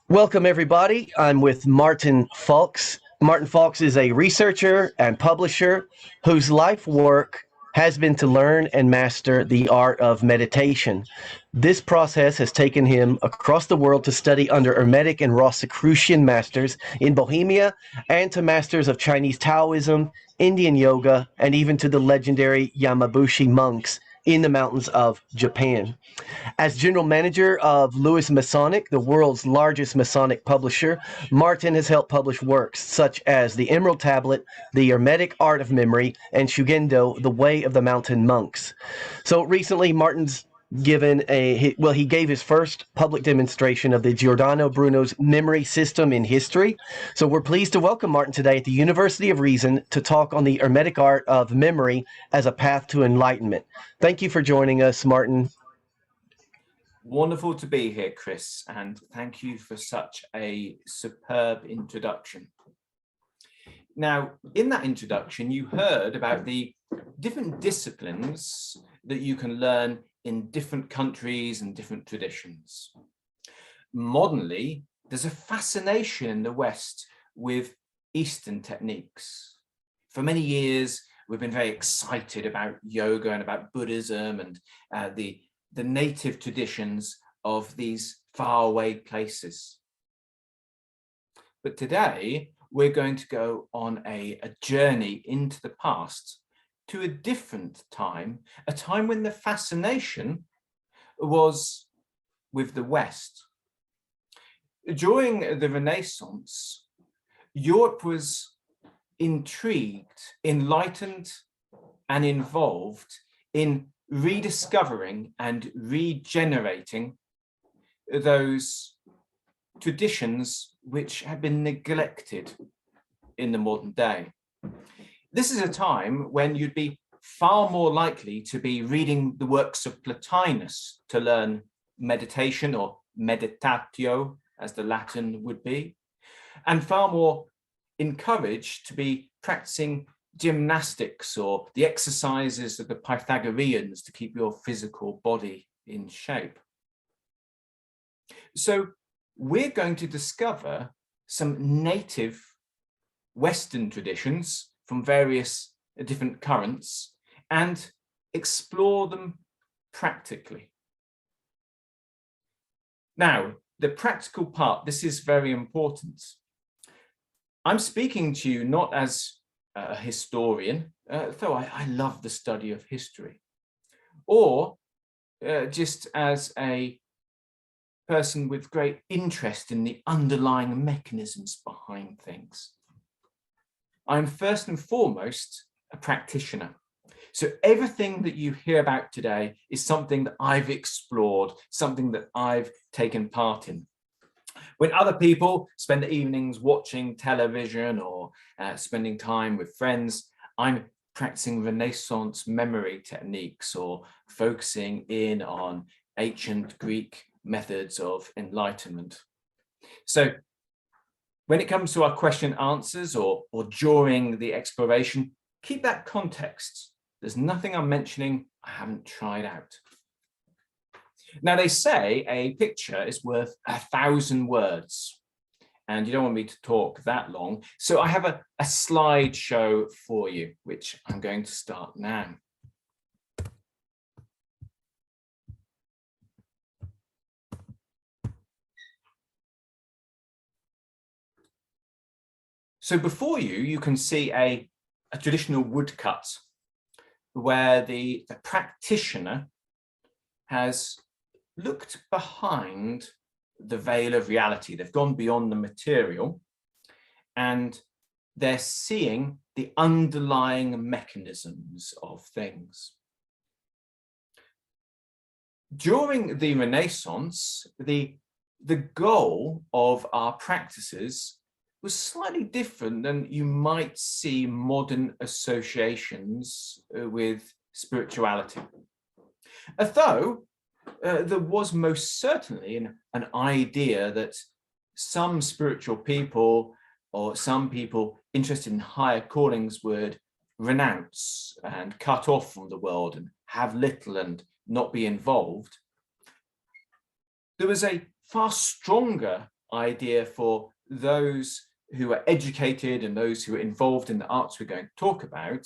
Welcome, everybody. I'm with Martin Faulks. Martin Faulks is a researcher and publisher whose life work has been to learn and master the art of meditation. This process has taken him across the world to study under Hermetic and Rosicrucian masters in Bohemia and to masters of Chinese Taoism, Indian yoga, and even to the legendary Yamabushi monks in the mountains of Japan. As general manager of Lewis Masonic, the world's largest Masonic publisher, Martin has helped publish works such as The Emerald Tablet, The Hermetic Art of Memory, and Shugendo, The Way of the Mountain Monks. So recently, Martin's he gave his first public demonstration of the Giordano Bruno's memory system in history. So we're pleased to welcome Martin today at the University of Reason to talk on the Hermetic art of memory as a path to enlightenment. Thank you for joining us, Martin. Wonderful to be here, Chris, and thank you for such a superb introduction. Now, in that introduction, you heard about the different disciplines that you can learn in different countries and different traditions. Modernly, there's a fascination in the West with Eastern techniques. For many years, we've been very excited about yoga and about Buddhism and the native traditions of these faraway places. But today, we're going to go on a journey into the past to a different time, a time when the fascination was with the West. During the Renaissance, Europe was intrigued, enlightened, and involved in rediscovering and regenerating those traditions which had been neglected in the modern day. This is a time when you'd be far more likely to be reading the works of Plotinus to learn meditation, or meditatio, as the Latin would be, and far more encouraged to be practicing gymnastics or the exercises of the Pythagoreans to keep your physical body in shape. So we're going to discover some native Western traditions from various different currents and explore them practically. Now, the practical part, this is very important. I'm speaking to you not as a historian, though I love the study of history, or just as a person with great interest in the underlying mechanisms behind things. I'm first and foremost a practitioner. So everything that you hear about today is something that I've explored, something that I've taken part in. When other people spend the evenings watching television or spending time with friends, I'm practicing Renaissance memory techniques or focusing in on ancient Greek methods of enlightenment. So when it comes to our question answers or during the exploration, keep that context. There's nothing I'm mentioning I haven't tried out. Now, they say a picture is worth 1,000 words, and you don't want me to talk that long. So I have a slideshow for you, which I'm going to start now. So before you, you can see a traditional woodcut where the practitioner has looked behind the veil of reality. They've gone beyond the material and they're seeing the underlying mechanisms of things. During the Renaissance, the goal of our practices was slightly different than you might see modern associations with spirituality. Although there was most certainly an idea that some spiritual people or some people interested in higher callings would renounce and cut off from the world and have little and not be involved. There was a far stronger idea for those who are educated and those who are involved in the arts we're going to talk about,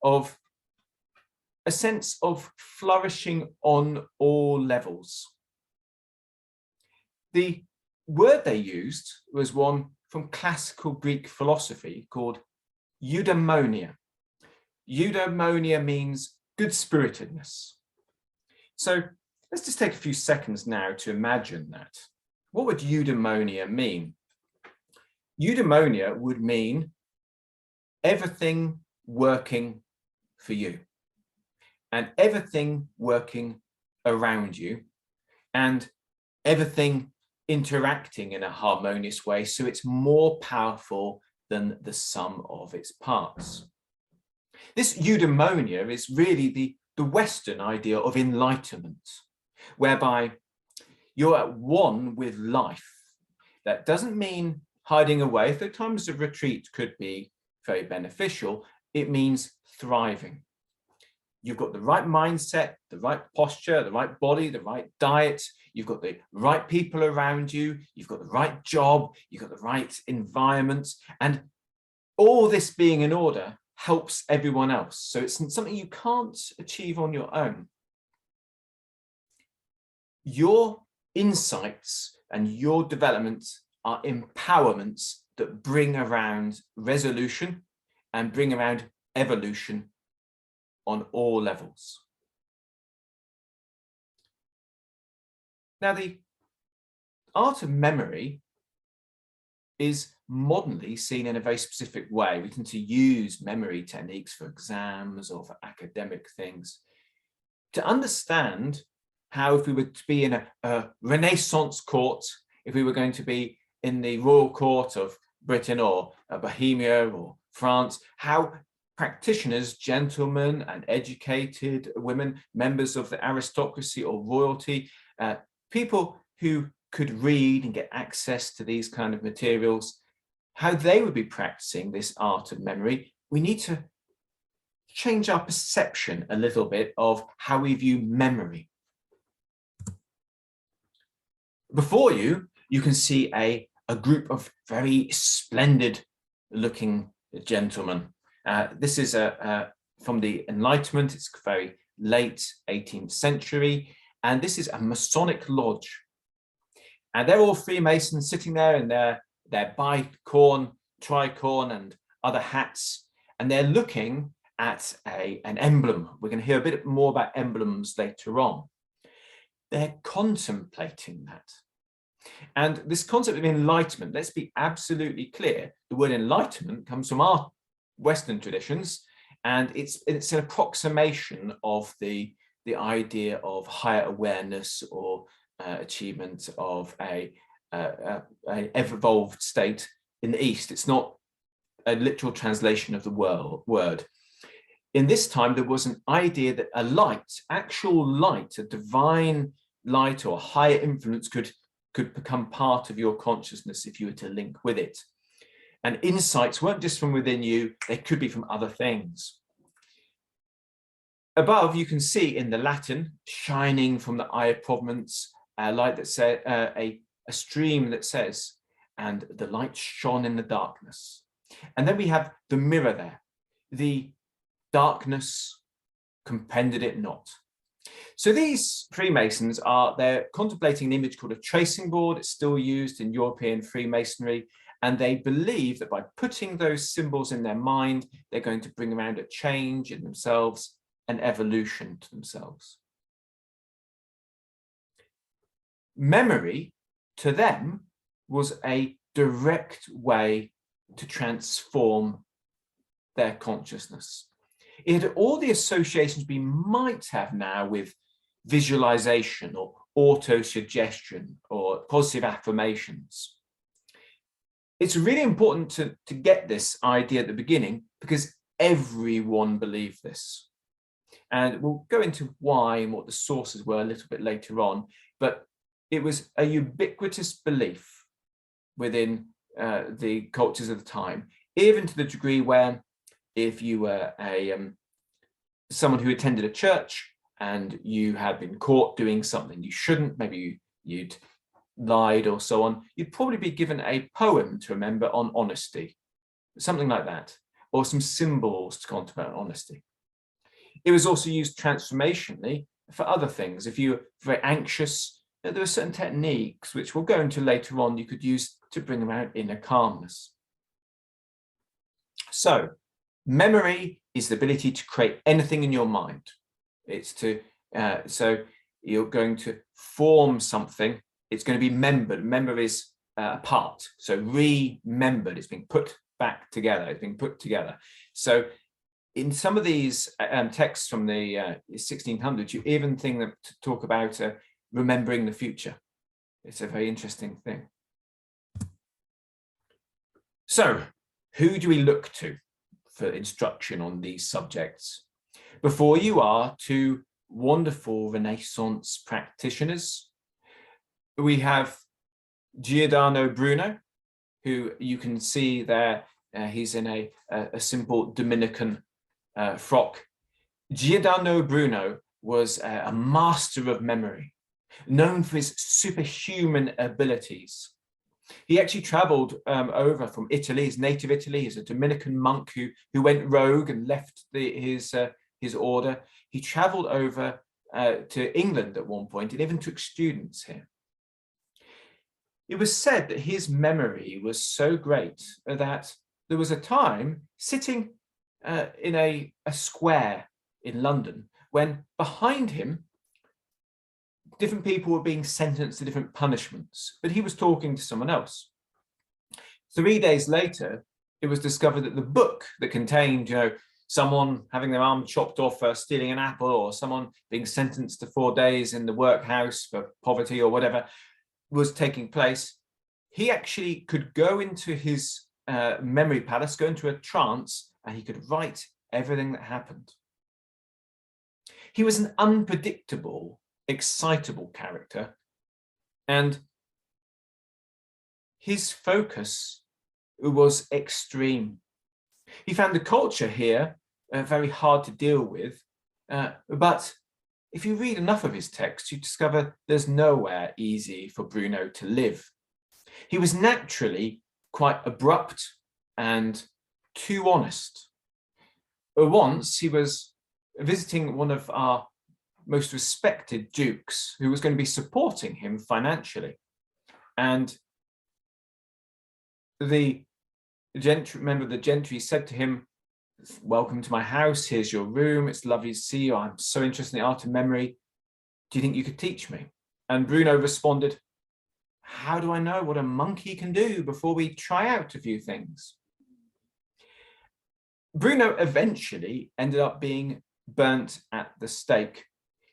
of a sense of flourishing on all levels. The word they used was one from classical Greek philosophy called eudaimonia. Eudaimonia means good-spiritedness. So let's just take a few seconds now to imagine that. What would eudaimonia mean? Eudaimonia would mean everything working for you and everything working around you and everything interacting in a harmonious way, so it's more powerful than the sum of its parts. This eudaimonia is really the Western idea of enlightenment, whereby you're at one with life. That doesn't mean hiding away, though times of retreat could be very beneficial. It means thriving. You've got the right mindset, the right posture, the right body, the right diet. You've got the right people around you. You've got the right job. You've got the right environment. And all this being in order helps everyone else. So it's something you can't achieve on your own. Your insights and your development are empowerments that bring around resolution and bring around evolution on all levels. Now, the art of memory is modernly seen in a very specific way. We tend to use memory techniques for exams or for academic things. To understand how, if we were to be in a Renaissance court, if we were going to be in the royal court of Britain or Bohemia or France, how practitioners, gentlemen and educated women, members of the aristocracy or royalty, people who could read and get access to these kind of materials, how they would be practicing this art of memory. We need to change our perception a little bit of how we view memory. Before you, you can see a group of very splendid looking gentlemen. This is from the Enlightenment. It's very late 18th century. And this is a Masonic lodge. And they're all Freemasons sitting there in their bicorn, tricorn and other hats. And they're looking at an emblem. We're going to hear a bit more about emblems later on. They're contemplating that. And this concept of enlightenment, let's be absolutely clear. The word enlightenment comes from our Western traditions, and it's an approximation of the idea of higher awareness or achievement of a evolved state in the East. It's not a literal translation of the word. In this time, there was an idea that a light, actual light, a divine light or higher influence could become part of your consciousness if you were to link with it. And insights weren't just from within you, they could be from other things. Above, you can see in the Latin, shining from the eye of providence, a light that says, a stream that says, and the light shone in the darkness. And then we have the mirror there. The darkness comprehended it not. So these Freemasons they're contemplating an image called a tracing board. It's still used in European Freemasonry. And they believe that by putting those symbols in their mind, they're going to bring around a change in themselves, an evolution to themselves. Memory, to them, was a direct way to transform their consciousness. It had all the associations we might have now with visualization or auto-suggestion or positive affirmations. It's really important to get this idea at the beginning because everyone believed this. And we'll go into why and what the sources were a little bit later on, but it was a ubiquitous belief within the cultures of the time, even to the degree where if you were someone who attended a church and you had been caught doing something you shouldn't, maybe you'd lied or so on, you'd probably be given a poem to remember on honesty, something like that, or some symbols to contemplate on honesty. It was also used transformationally for other things. If you were very anxious, there were certain techniques which we'll go into later on you could use to bring about inner calmness. So memory is the ability to create anything in your mind. It's to, so you're going to form something, it's going to be membered. Remember is a part, so remembered, it's being put back together, it's being put together. So in some of these texts from the 1600s, you even think that to talk about remembering the future. It's a very interesting thing. So who do we look to for instruction on these subjects? Before you are two wonderful Renaissance practitioners. We have Giordano Bruno, who you can see there. He's in a simple Dominican frock. Giordano Bruno was a master of memory, known for his superhuman abilities. He actually traveled over from Italy, his native Italy. He's a Dominican monk who went rogue and left his order. He traveled over to England at one point and even took students here. It was said that his memory was so great that there was a time sitting in a square in London when behind him different people were being sentenced to different punishments, but he was talking to someone else. 3 days later, it was discovered that the book that contained, someone having their arm chopped off for stealing an apple, or someone being sentenced to 4 days in the workhouse for poverty or whatever was taking place, he actually could go into his memory palace, go into a trance, and he could write everything that happened. He was an unpredictable, excitable character, and his focus was extreme. He found the culture here very hard to deal with, but if you read enough of his texts, you discover there's nowhere easy for Bruno to live. He was naturally quite abrupt and too honest. Once he was visiting one of our most respected dukes who was going to be supporting him financially. And the member of the gentry said to him, "Welcome to my house, here's your room, it's lovely to see you, I'm so interested in the art of memory, do you think you could teach me?" And Bruno responded, "How do I know what a monkey can do before we try out a few things?" Bruno eventually ended up being burnt at the stake.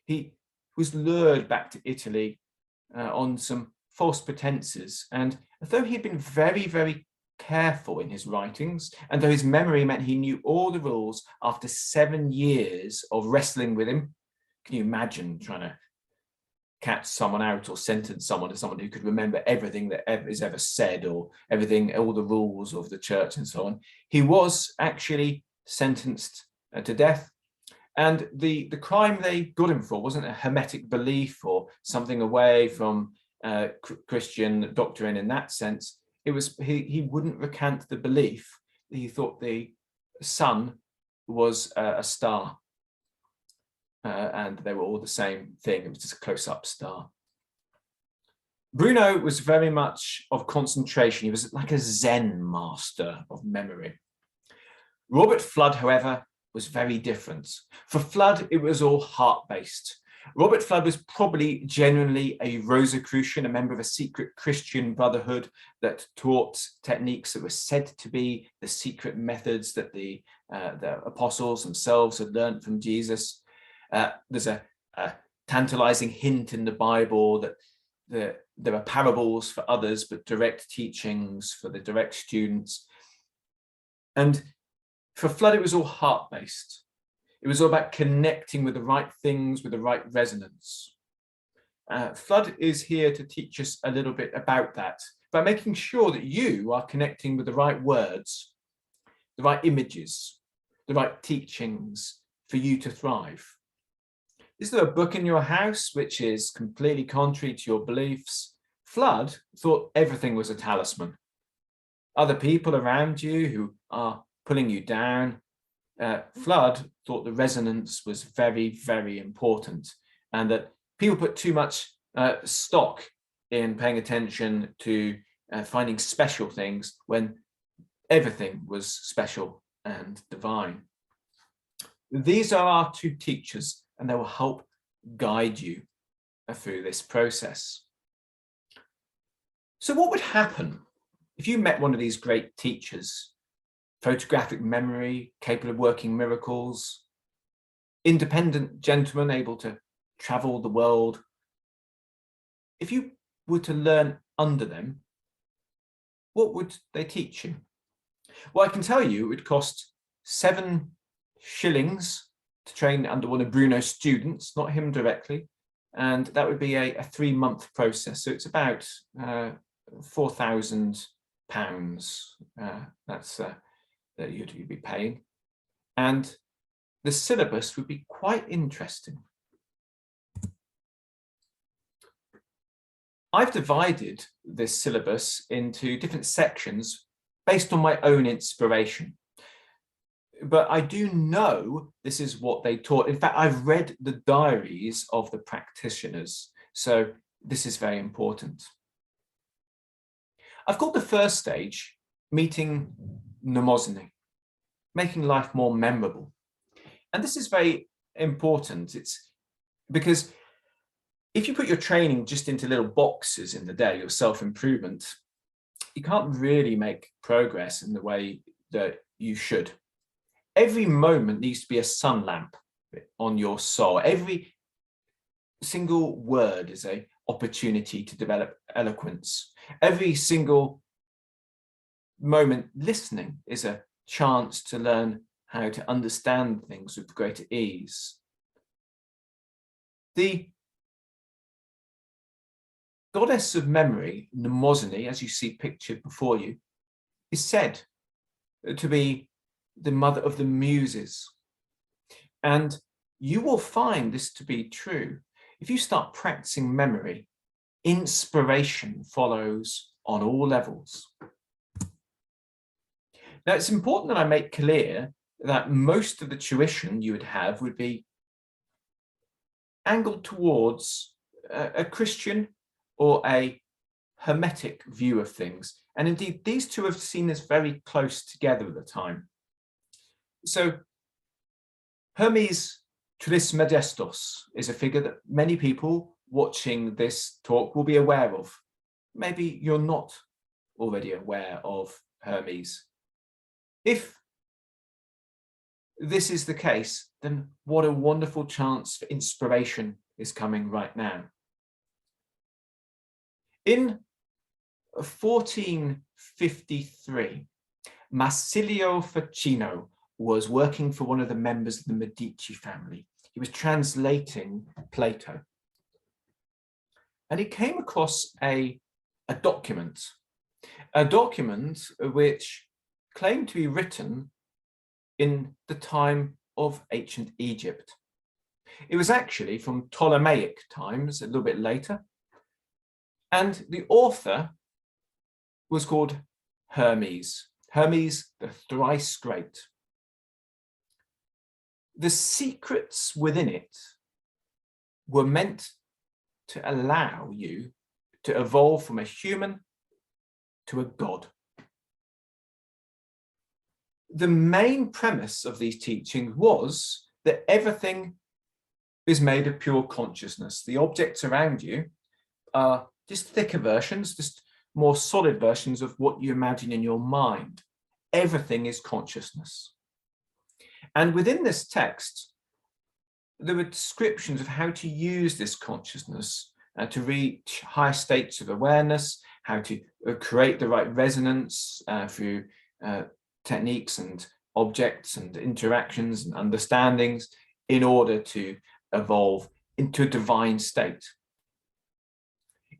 He was lured back to Italy on some false pretenses, and though he'd been very, very careful in his writings, and though his memory meant he knew all the rules, after 7 years of wrestling with him, can you imagine trying to catch someone out or sentence someone to someone who could remember everything that is ever said, or everything, all the rules of the church and so on? He was actually sentenced to death. And the crime they got him for wasn't a hermetic belief or something away from Christian doctrine in that sense. It was he wouldn't recant the belief. He thought the sun was a star, and they were all the same thing. It was just a close-up star. Bruno was very much of concentration. He was like a Zen master of memory. Robert Fludd, however, was very different. For Fludd, it was all heart-based. Robert Fludd was probably genuinely a Rosicrucian, a member of a secret Christian brotherhood that taught techniques that were said to be the secret methods that the apostles themselves had learned from Jesus. There's a tantalizing hint in the Bible that there are parables for others, but direct teachings for the direct students. And for Fludd, it was all heart-based. It was all about connecting with the right things, with the right resonance. Fludd is here to teach us a little bit about that, by making sure that you are connecting with the right words, the right images, the right teachings for you to thrive. Is there a book in your house which is completely contrary to your beliefs? Flood thought everything was a talisman. Other people around you who are pulling you down, Flood thought the resonance was very, very important, and that people put too much stock in paying attention to finding special things when everything was special and divine. These are our two teachers, and they will help guide you through this process. So what would happen if you met one of these great teachers? Photographic memory, capable of working miracles, independent gentlemen able to travel the world. If you were to learn under them, what would they teach you? Well, I can tell you it would cost 7 shillings to train under one of Bruno's students, not him directly, and that would be a 3-month process. So it's about £4,000. That's that you'd be paying, and the syllabus would be quite interesting. I've divided this syllabus into different sections based on my own inspiration, but I do know this is what they taught. In fact, I've read the diaries of the practitioners, so this is very important. I've called the first stage meeting mnemosine, making life more memorable. And this is very important. It's because if you put your training just into little boxes in the day, your self-improvement, you can't really make progress in the way that you should. Every moment needs to be a sun lamp on your soul. Every single word is an opportunity to develop eloquence. Every single moment listening is a chance to learn how to understand things with greater ease. The goddess of memory, Mnemosyne, as you see pictured before you, is said to be the mother of the muses. And you will find this to be true. If you start practicing memory, inspiration follows on all levels. Now, it's important that I make clear that most of the tuition you would have would be angled towards a Christian or a Hermetic view of things. And indeed, these two are seen as very close together at the time. So Hermes Trismegistos is a figure that many people watching this talk will be aware of. Maybe you're not already aware of Hermes. If this is the case, then what a wonderful chance for inspiration is coming right now. In 1453, Marsilio Ficino was working for one of the members of the Medici family. He was translating Plato. And he came across a document which claimed to be written in the time of ancient Egypt. It was actually from Ptolemaic times, a little bit later. And the author was called Hermes, Hermes the thrice great. The secrets within it were meant to allow you to evolve from a human to a god. The main premise of these teachings was that everything is made of pure consciousness. The objects around you are just thicker versions, just more solid versions of what you imagine in your mind. Everything is consciousness. And within this text, there were descriptions of how to use this consciousness to reach higher states of awareness, how to create the right resonance through techniques and objects and interactions and understandings in order to evolve into a divine state.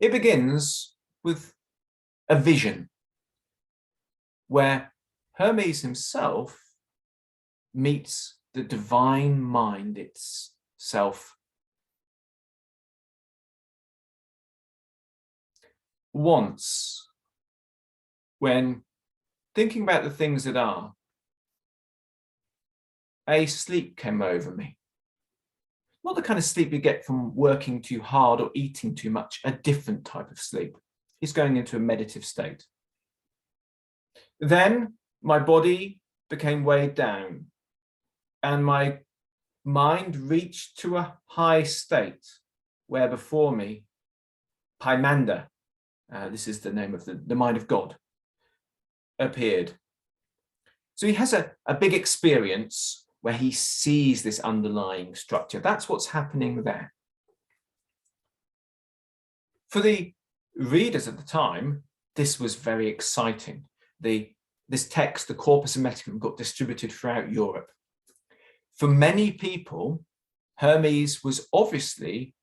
It begins with a vision where Hermes himself meets the divine mind itself. once, when thinking about the things that are, a sleep came over me. Not the kind of sleep you get from working too hard or eating too much, a different type of sleep. It's going into a meditative state. Then my body became weighed down and my mind reached to a high state where before me, Paimanda, this is the name of the mind of God, appeared. So he has a big experience where he sees this underlying structure. That's what's happening there. For the readers at the time, this was very exciting. This text, the Corpus Hermeticum, got distributed throughout Europe. For many people, Hermes was obviously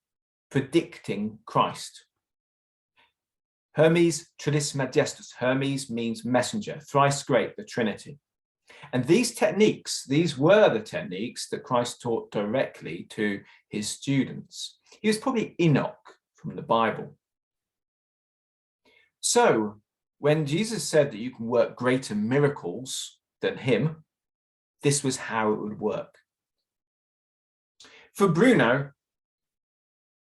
predicting Christ. Hermes Trismegistus. Hermes means messenger, thrice great, the Trinity. And these techniques, these were the techniques that Christ taught directly to his students. He was probably Enoch from the Bible. So when Jesus said that you can work greater miracles than him, this was how it would work. For Bruno,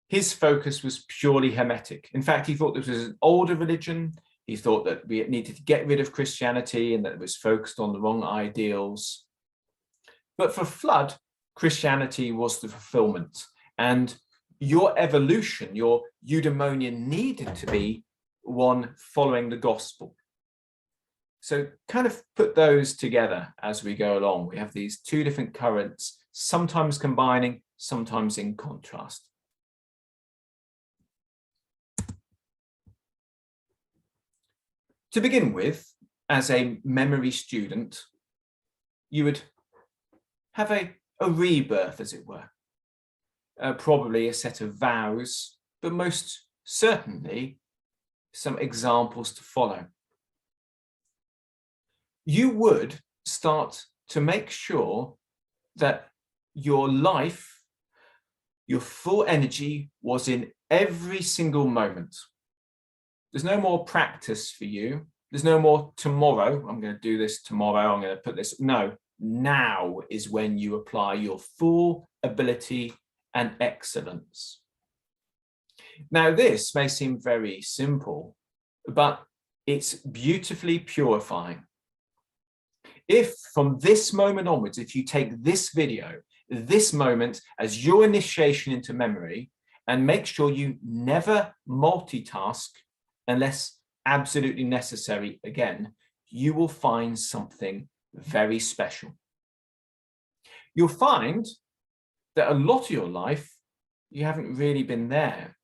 his focus was purely Hermetic. In fact, he thought this was an older religion. He thought that we needed to get rid of Christianity and that it was focused on the wrong ideals. But for Flood, Christianity was the fulfillment. And your evolution, your eudaimonia, needed to be one following the gospel. So kind of put those together as we go along. We have these two different currents, sometimes combining, sometimes in contrast. To begin with, as a memory student, you would have a rebirth, as it were. Probably a set of vows, but most certainly some examples to follow. You would start to make sure that your life, your full energy was in every single moment. There's no more practice for you. There's no more tomorrow. I'm going to do this tomorrow. I'm going to put this. No, now is when you apply your full ability and excellence. Now, this may seem very simple, but it's beautifully purifying. If from this moment onwards, if you take this video, this moment as your initiation into memory, and make sure you never multitask unless absolutely necessary again, you will find something very special. You'll find that a lot of your life, you haven't really been there.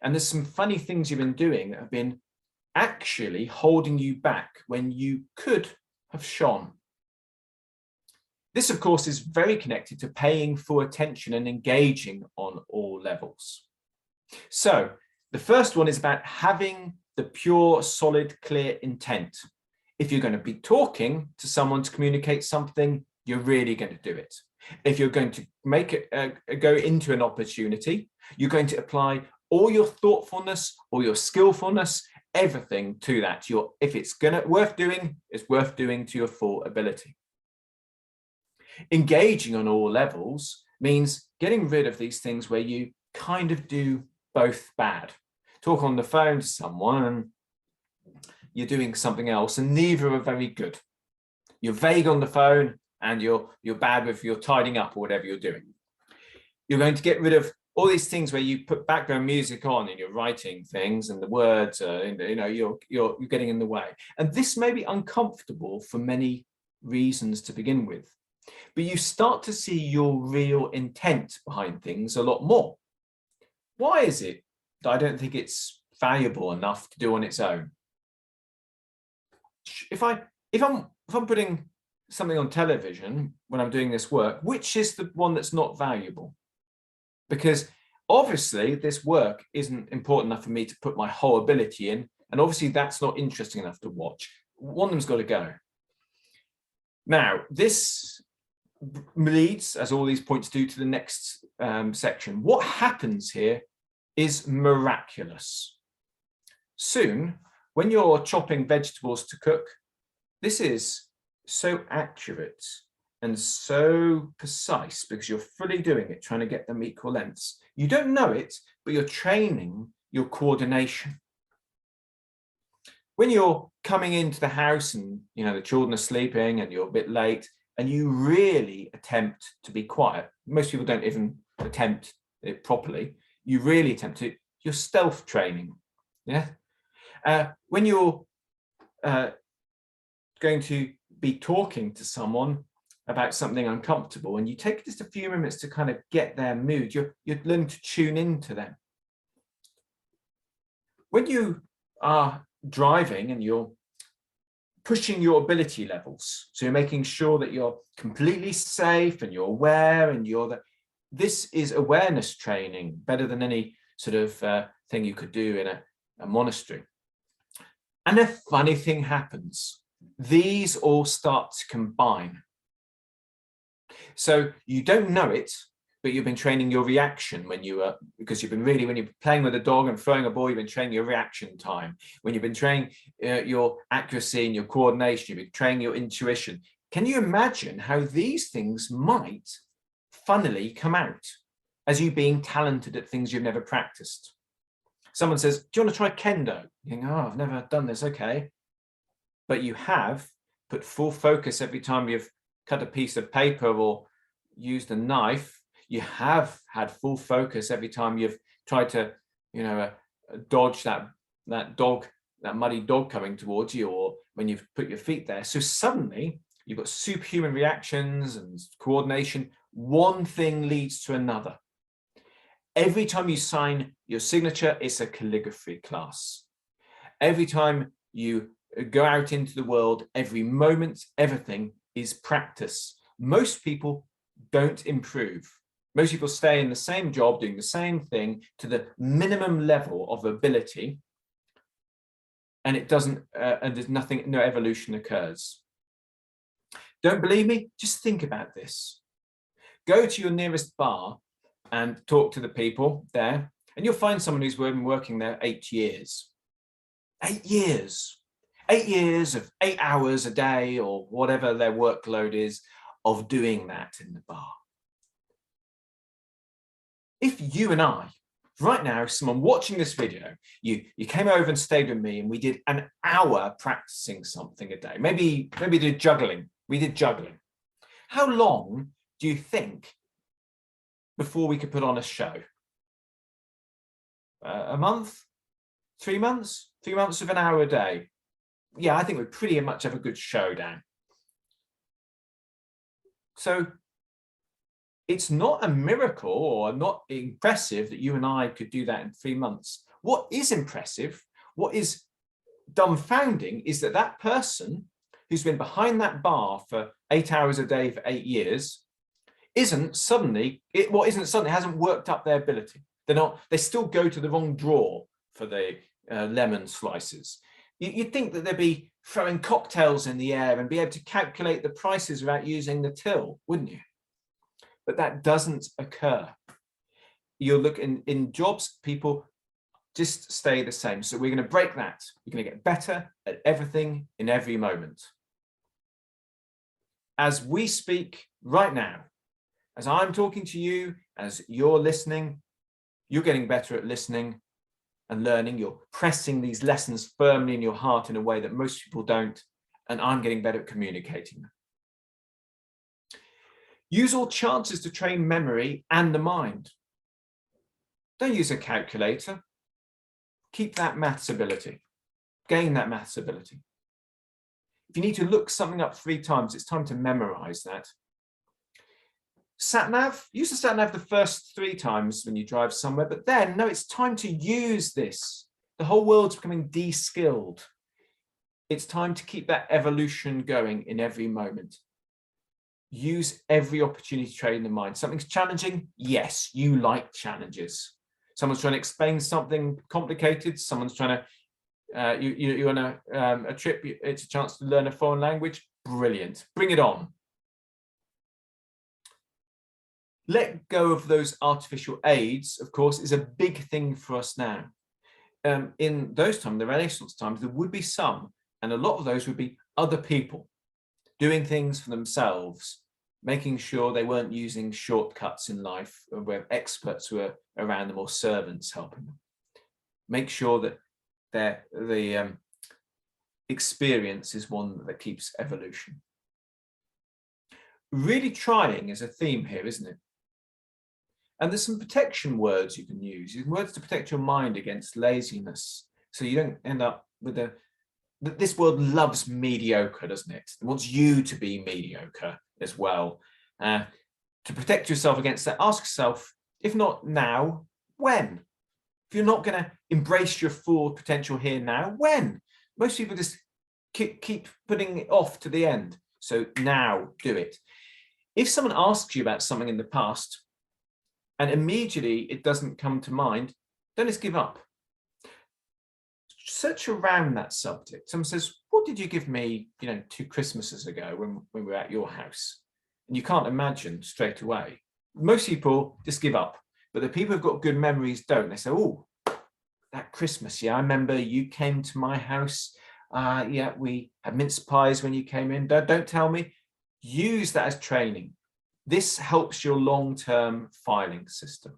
And there's some funny things you've been doing that have been actually holding you back when you could have shone. This, of course, is very connected to paying full attention and engaging on all levels. So the first one is about having the pure, solid, clear intent. If you're going to be talking to someone to communicate something, you're really going to do it. If you're going to make it go into an opportunity, you're going to apply all your thoughtfulness, all your skillfulness, everything to that. If it's worth doing, it's worth doing to your full ability. Engaging on all levels means getting rid of these things where you kind of do both bad. Talk on the phone to someone and you're doing something else, and neither are very good. You're vague on the phone and you're bad with your tidying up or whatever you're doing. You're going to get rid of all these things where you put background music on and you're writing things and the words are, you're getting in the way. And this may be uncomfortable for many reasons to begin with, but you start to see your real intent behind things a lot more. Why is it that I don't think it's valuable enough to do on its own? If I'm putting something on television when I'm doing this work, which is the one that's not valuable? Because obviously this work isn't important enough for me to put my whole ability in, and obviously that's not interesting enough to watch. One of them's got to go. Now, this leads, as all these points do, to the next section. What happens here is miraculous. Soon, when you're chopping vegetables to cook, this is so accurate and so precise because you're fully doing it, trying to get them equal lengths. You don't know it, but you're training your coordination. When you're coming into the house and the children are sleeping and you're a bit late and you really attempt to be quiet, most people don't even attempt it properly. You really attempt it. You're stealth training. Yeah. When you're going to be talking to someone about something uncomfortable and you take just a few minutes to kind of get their mood, you're learning to tune into them. When you are driving and you're pushing your ability levels, so you're making sure that you're completely safe and you're aware and this is awareness training, better than any sort of thing you could do in a monastery. And a funny thing happens. These all start to combine. So you don't know it, but you've been training your reaction when you're playing with a dog and throwing a ball, you've been training your reaction time. When you've been training your accuracy and your coordination, you've been training your intuition. Can you imagine how these things might funnily come out as you being talented at things you've never practiced? Someone says, do you want to try kendo? You think, oh, I've never done this. Okay. But you have put full focus every time you've cut a piece of paper or used a knife. You have had full focus every time you've tried to, dodge that muddy dog coming towards you, or when you've put your feet there. So suddenly you've got superhuman reactions and coordination. One thing leads to another. Every time you sign your signature, it's a calligraphy class. Every time you go out into the world, every moment, everything is practice. Most people don't improve. Most people stay in the same job, doing the same thing to the minimum level of ability, and it doesn't, and there's nothing, no evolution occurs. Don't believe me? Just think about this. Go to your nearest bar and talk to the people there, and you'll find someone who's been working there 8 years. 8 years. 8 years of 8 hours a day or whatever their workload is of doing that in the bar. If you and I, right now, someone watching this video, you came over and stayed with me and we did an hour practicing something a day, maybe did juggling. We did juggling. How long do you think before we could put on a show? A month? 3 months? 3 months of an hour a day? Yeah, I think we'd pretty much have a good showdown. So it's not a miracle or not impressive that you and I could do that in 3 months. What is impressive, what is dumbfounding, is that person who's been behind that bar for 8 hours a day for 8 years hasn't worked up their ability. They still go to the wrong drawer for the lemon slices. You'd think that they'd be throwing cocktails in the air and be able to calculate the prices without using the till, wouldn't you? But that doesn't occur. You'll look in jobs, people just stay the same. So we're going to break that. We're going to get better at everything in every moment. As we speak right now, as I'm talking to you, as you're listening, you're getting better at listening and learning. You're pressing these lessons firmly in your heart in a way that most people don't. And I'm getting better at communicating them. Use all chances to train memory and the mind. Don't use a calculator. Keep that maths ability. Gain that maths ability. If you need to look something up 3 times, it's time to memorize that. Sat-nav, use the sat-nav the first 3 times when you drive somewhere, but then, no, it's time to use this. The whole world's becoming de-skilled. It's time to keep that evolution going in every moment. Use every opportunity to train the mind. Something's challenging? Yes, you like challenges. Someone's trying to explain something complicated. Someone's trying to, you're on a trip, it's a chance to learn a foreign language. Brilliant. Bring it on. Let go of those artificial aids, of course, is a big thing for us now. in those times, the Renaissance times, there would be some, and a lot of those would be other people doing things for themselves, making sure they weren't using shortcuts in life where experts were around them or servants helping them. Make sure that the experience is one that keeps evolution. Really trying is a theme here, isn't it? And there's some protection words you can use. Words to protect your mind against laziness, so you don't end up with this world loves mediocre, doesn't it? It wants you to be mediocre as well. To protect yourself against that, ask yourself, if not now, when? If you're not going to embrace your full potential here now, when? Most people just keep putting it off to the end. So now, do it. If someone asks you about something in the past and immediately it doesn't come to mind, don't just give up. Search around that subject. Someone says, what did you give me, 2 Christmases ago when we were at your house? And you can't imagine straight away. Most people just give up, but the people who've got good memories don't. They say, oh, that Christmas, yeah, I remember you came to my house. Yeah, we had mince pies when you came in. Don't tell me. Use that as training. This helps your long-term filing system.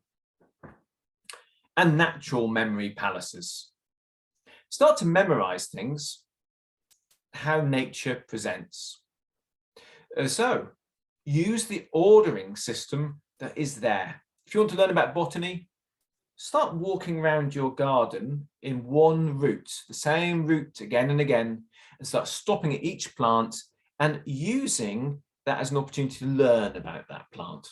And natural memory palaces. Start to memorize things, how nature presents. So use the ordering system that is there. If you want to learn about botany, start walking around your garden in one route, the same route again and again, and start stopping at each plant and using that as an opportunity to learn about that plant.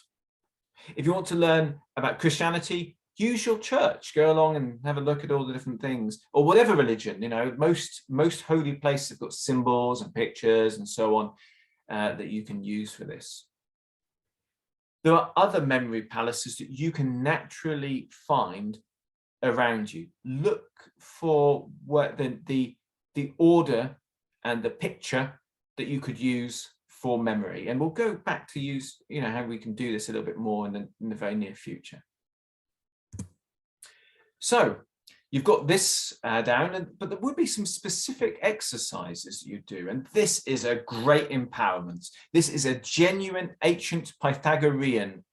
If you want to learn about Christianity, use your church, go along and have a look at all the different things, or whatever religion, most holy places have got symbols and pictures and so on that you can use for this. There are other memory palaces that you can naturally find around you. Look for what the order and the picture that you could use for memory. And we'll go back to use, how we can do this a little bit more in the very near future. So you've got this down, but there would be some specific exercises you do. And this is a great empowerment. This is a genuine ancient Pythagorean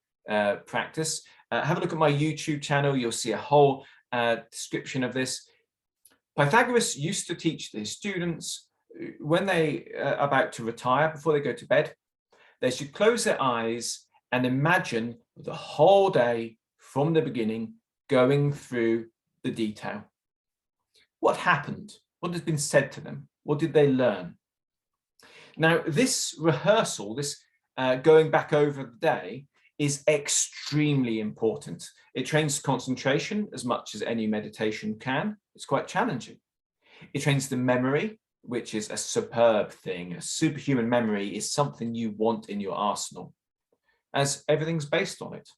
practice. Have a look at my YouTube channel. You'll see a whole description of this. Pythagoras used to teach his students when they are about to retire, before they go to bed, they should close their eyes and imagine the whole day from the beginning going through the detail. What happened? What has been said to them? What did they learn? Now, this rehearsal, this going back over the day, is extremely important. It trains concentration as much as any meditation can. It's quite challenging. It trains the memory, which is a superb thing. A superhuman memory is something you want in your arsenal, as everything's based on it.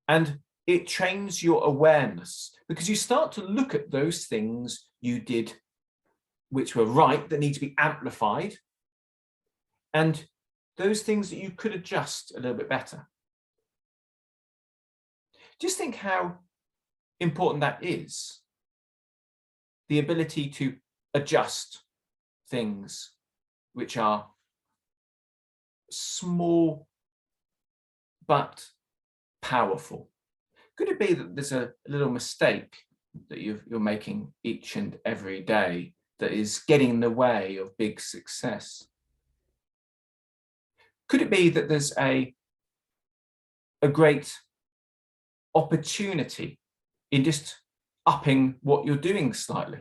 And it trains your awareness, because you start to look at those things you did which were right that need to be amplified, and those things that you could adjust a little bit better. Just think how important that is, the ability to adjust things which are small but powerful. Could it be that there's a little mistake that you're making each and every day that is getting in the way of big success? Could it be that there's a great opportunity in just upping what you're doing slightly?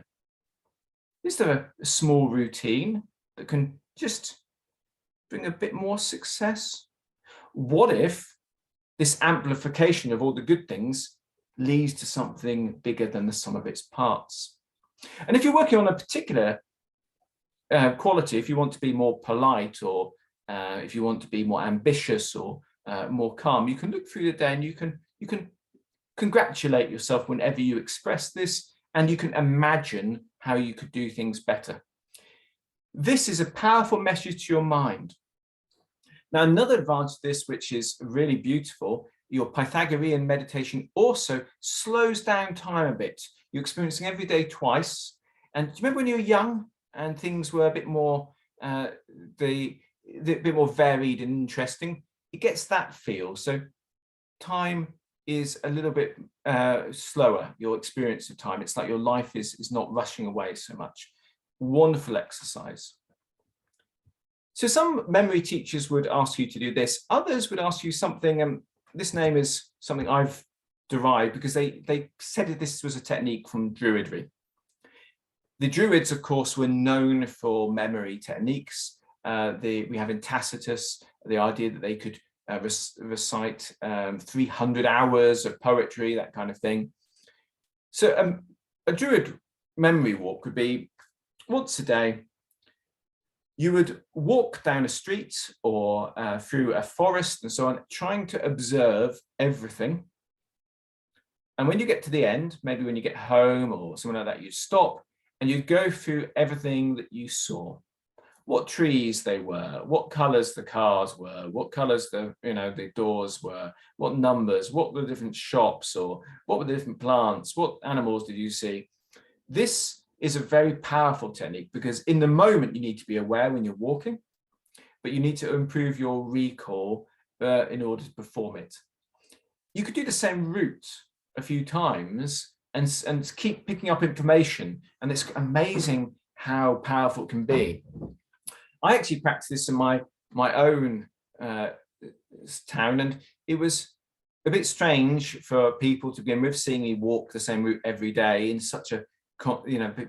Is there a small routine that can just bring a bit more success? What if this amplification of all the good things leads to something bigger than the sum of its parts? And if you're working on a particular quality, if you want to be more polite, or if you want to be more ambitious or more calm, you can look through the day and you can congratulate yourself whenever you express this, and you can imagine how you could do things better. This is a powerful message to your mind. Now, another advantage of this, which is really beautiful, your Pythagorean meditation also slows down time a bit. You're experiencing every day twice. And do you remember when you were young and things were a bit more bit more varied and interesting? It gets that feel. So time is a little bit slower, your experience of time. It's like your life is not rushing away so much. Wonderful exercise. So some memory teachers would ask you to do this. Others would ask you something, this name is something I've derived because they said that this was a technique from Druidry. The Druids, of course, were known for memory techniques. We have in Tacitus the idea that they could recite 300 hours of poetry, that kind of thing. So a Druid memory walk would be once a day. You would walk down a street or through a forest and so on, trying to observe everything. And when you get to the end, maybe when you get home or something like that, you stop and you go through everything that you saw. What trees they were, what colors the cars were, what colors the doors were, what numbers, what were the different shops, or what were the different plants, what animals did you see? This is a very powerful technique because in the moment you need to be aware when you're walking, but you need to improve your recall in order to perform it. You could do the same route a few times and keep picking up information, and it's amazing how powerful it can be. I actually practiced this in my own town, and it was a bit strange for people to begin with seeing me walk the same route every day in such a,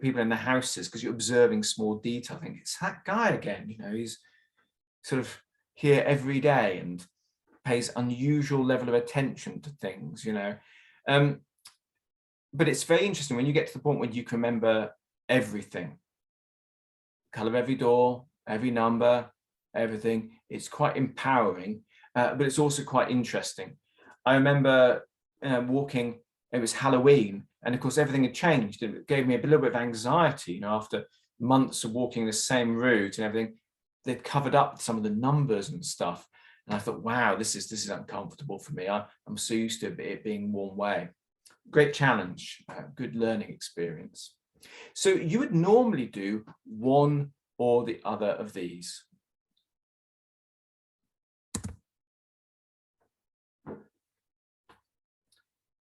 people in the houses, because you're observing small detail. I think it's that guy again, he's sort of here every day and pays unusual level of attention to things, but it's very interesting when you get to the point when you can remember everything, color of every door, every number, everything. It's quite empowering, but it's also quite interesting. I remember walking, it was Halloween, and of course everything had changed. It gave me a little bit of anxiety, after months of walking the same route and everything. They'd covered up some of the numbers and stuff. And I thought, wow, this is uncomfortable for me. I'm so used to it being one way. Great challenge, good learning experience. So you would normally do one or the other of these.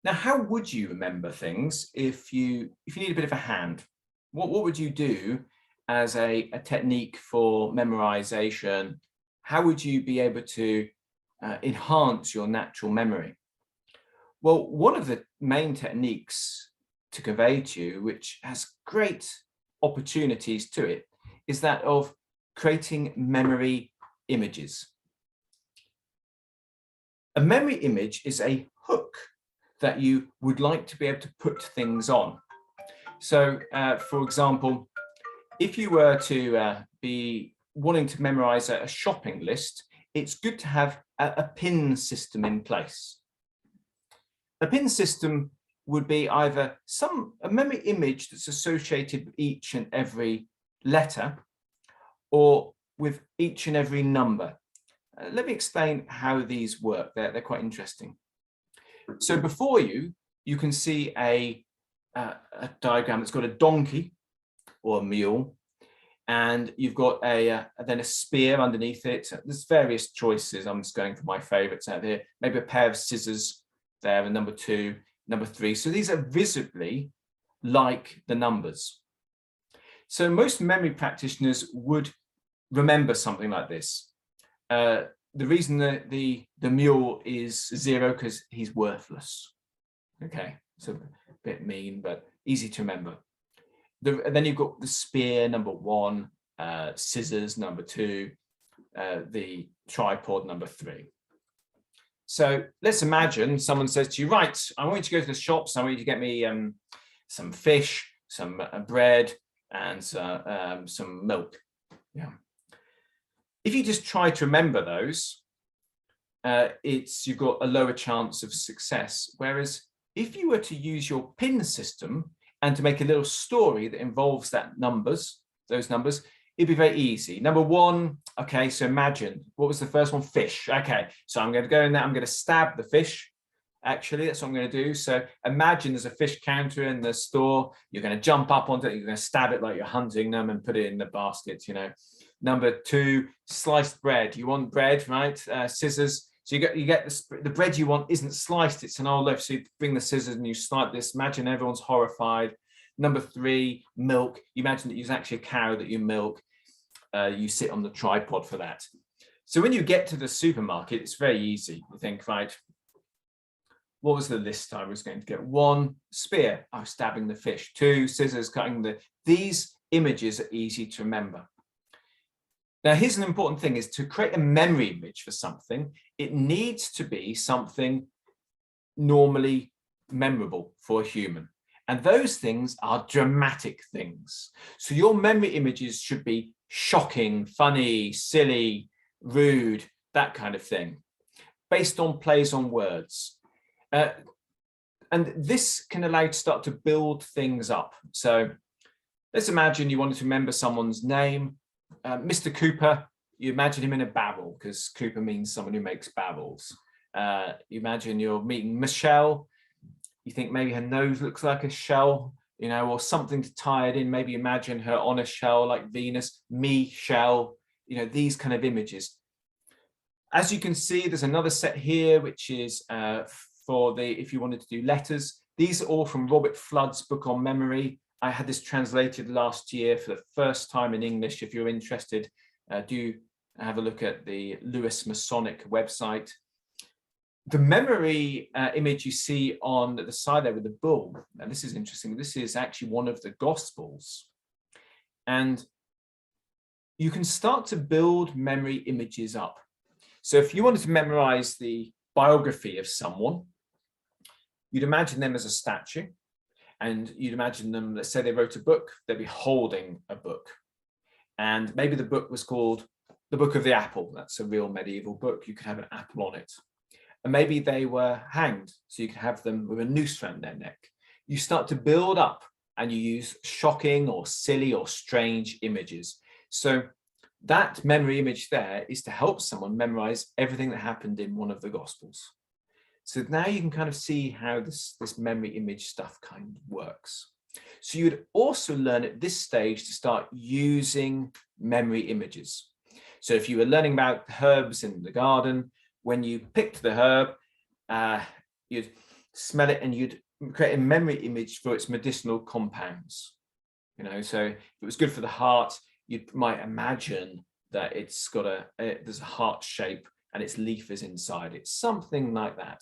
Now, how would you remember things if you need a bit of a hand? What would you do as a technique for memorization? How would you be able to enhance your natural memory? Well, one of the main techniques to convey to you, which has great opportunities to it, is that of creating memory images. A memory image is a hook that you would like to be able to put things on. So, for example, if you were to be wanting to memorize a shopping list, it's good to have a pin system in place. A pin system would be either a memory image that's associated with each and every letter or with each and every number. Let me explain how these work. They're quite interesting. So before you can see a diagram that's got a donkey or a mule, and you've got then a spear underneath it. There's various choices. I'm just going for my favorites out here. Maybe a pair of scissors there, and number 2, number 3. So these are visibly like the numbers. So most memory practitioners would remember something like this. The reason that the mule is 0 because he's worthless. Okay, so a bit mean, but easy to remember. Then you've got the spear, number 1, scissors, number 2, the tripod, number 3. So let's imagine someone says to you, right, I want you to go to the shops. I want you to get me some fish, some bread, and some milk. Yeah. If you just try to remember those, you've got a lower chance of success. Whereas if you were to use your pin system and to make a little story that involves those numbers, it'd be very easy. Number one, okay, so imagine, what was the first one? Fish. Okay, so I'm going to go in there, I'm going to stab the fish. Actually, that's what I'm going to do. So imagine there's a fish counter in the store. You're going to jump up onto it. You're going to stab it like you're hunting them and put it in the basket, you know. Number two, sliced bread. You want bread, right? Scissors. So you get the bread you want isn't sliced. It's an old loaf. So you bring the scissors and you slice this. Imagine everyone's horrified. Number three, milk. You imagine that you're actually a cow that you milk. You sit on the tripod for that. So when you get to the supermarket, it's very easy. You think, right, what was the list I was going to get? One, spear, I was stabbing the fish. Two, scissors, cutting the... These images are easy to remember. Now, here's an important thing, is to create a memory image for something, it needs to be something normally memorable for a human. And those things are dramatic things. So your memory images should be shocking, funny, silly, rude, that kind of thing, based on plays on words. And this can allow you to start to build things up. So let's imagine you wanted to remember someone's name. Mr. Cooper, you imagine him in a barrel, because Cooper means someone who makes barrels. You imagine you're meeting Michelle. You think maybe her nose looks like a shell, you know, or something to tie it in. Maybe imagine her on a shell like Venus, Michelle, you know, these kind of images. As you can see, there's another set here, which is for if you wanted to do letters. These are all from Robert Flood's book on memory. I had this translated last year for the first time in English. If you're interested, do have a look at the Lewis Masonic website. The memory image you see on the side there with the bull, and this is interesting, this is actually one of the Gospels. And you can start to build memory images up. So if you wanted to memorize the biography of someone, you'd imagine them as a statue, and you'd imagine them, let's say they wrote a book, they'd be holding a book. And maybe the book was called The Book of the Apple. That's a real medieval book. You could have an apple on it. And maybe they were hanged, so you could have them with a noose around their neck. You start to build up and you use shocking or silly or strange images. So that memory image there is to help someone memorize everything that happened in one of the Gospels. So now you can kind of see how this memory image stuff kind of works. So you'd also learn at this stage to start using memory images. So if you were learning about herbs in the garden, when you picked the herb, you'd smell it and you'd create a memory image for its medicinal compounds. You know, so if it was good for the heart, you might imagine that it's got there's a heart shape and its leaf is inside it, something like that.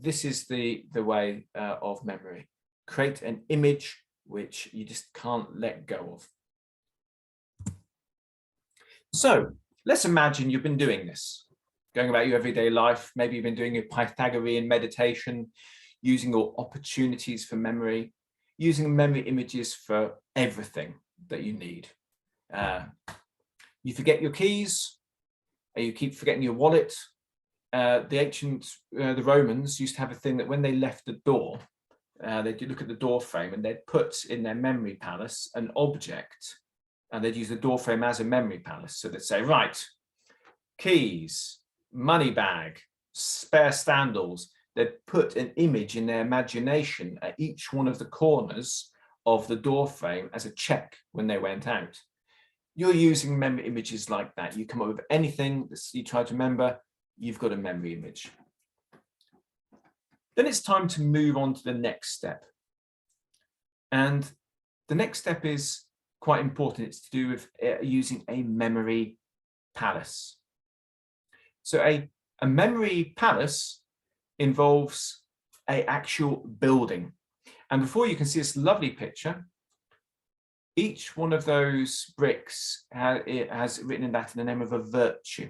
This is the way of memory. Create an image which you just can't let go of. So let's imagine you've been doing this, going about your everyday life. Maybe you've been doing your Pythagorean meditation, using your opportunities for memory, using memory images for everything that you need. You forget your keys, you keep forgetting your wallet. The Romans used to have a thing that when they left the door, they'd look at the door frame and they'd put in their memory palace an object, and they'd use the door frame as a memory palace. So they'd say, right, keys, money bag, spare sandals. They'd put an image in their imagination at each one of the corners of the door frame as a check when they went out. You're using memory images like that. You come up with anything that you try to remember, you've got a memory image. Then it's time to move on to the next step. And the next step is quite important. It's to do with using a memory palace. So a memory palace involves an actual building. And before you can see this lovely picture, each one of those bricks has written in that in the name of a virtue.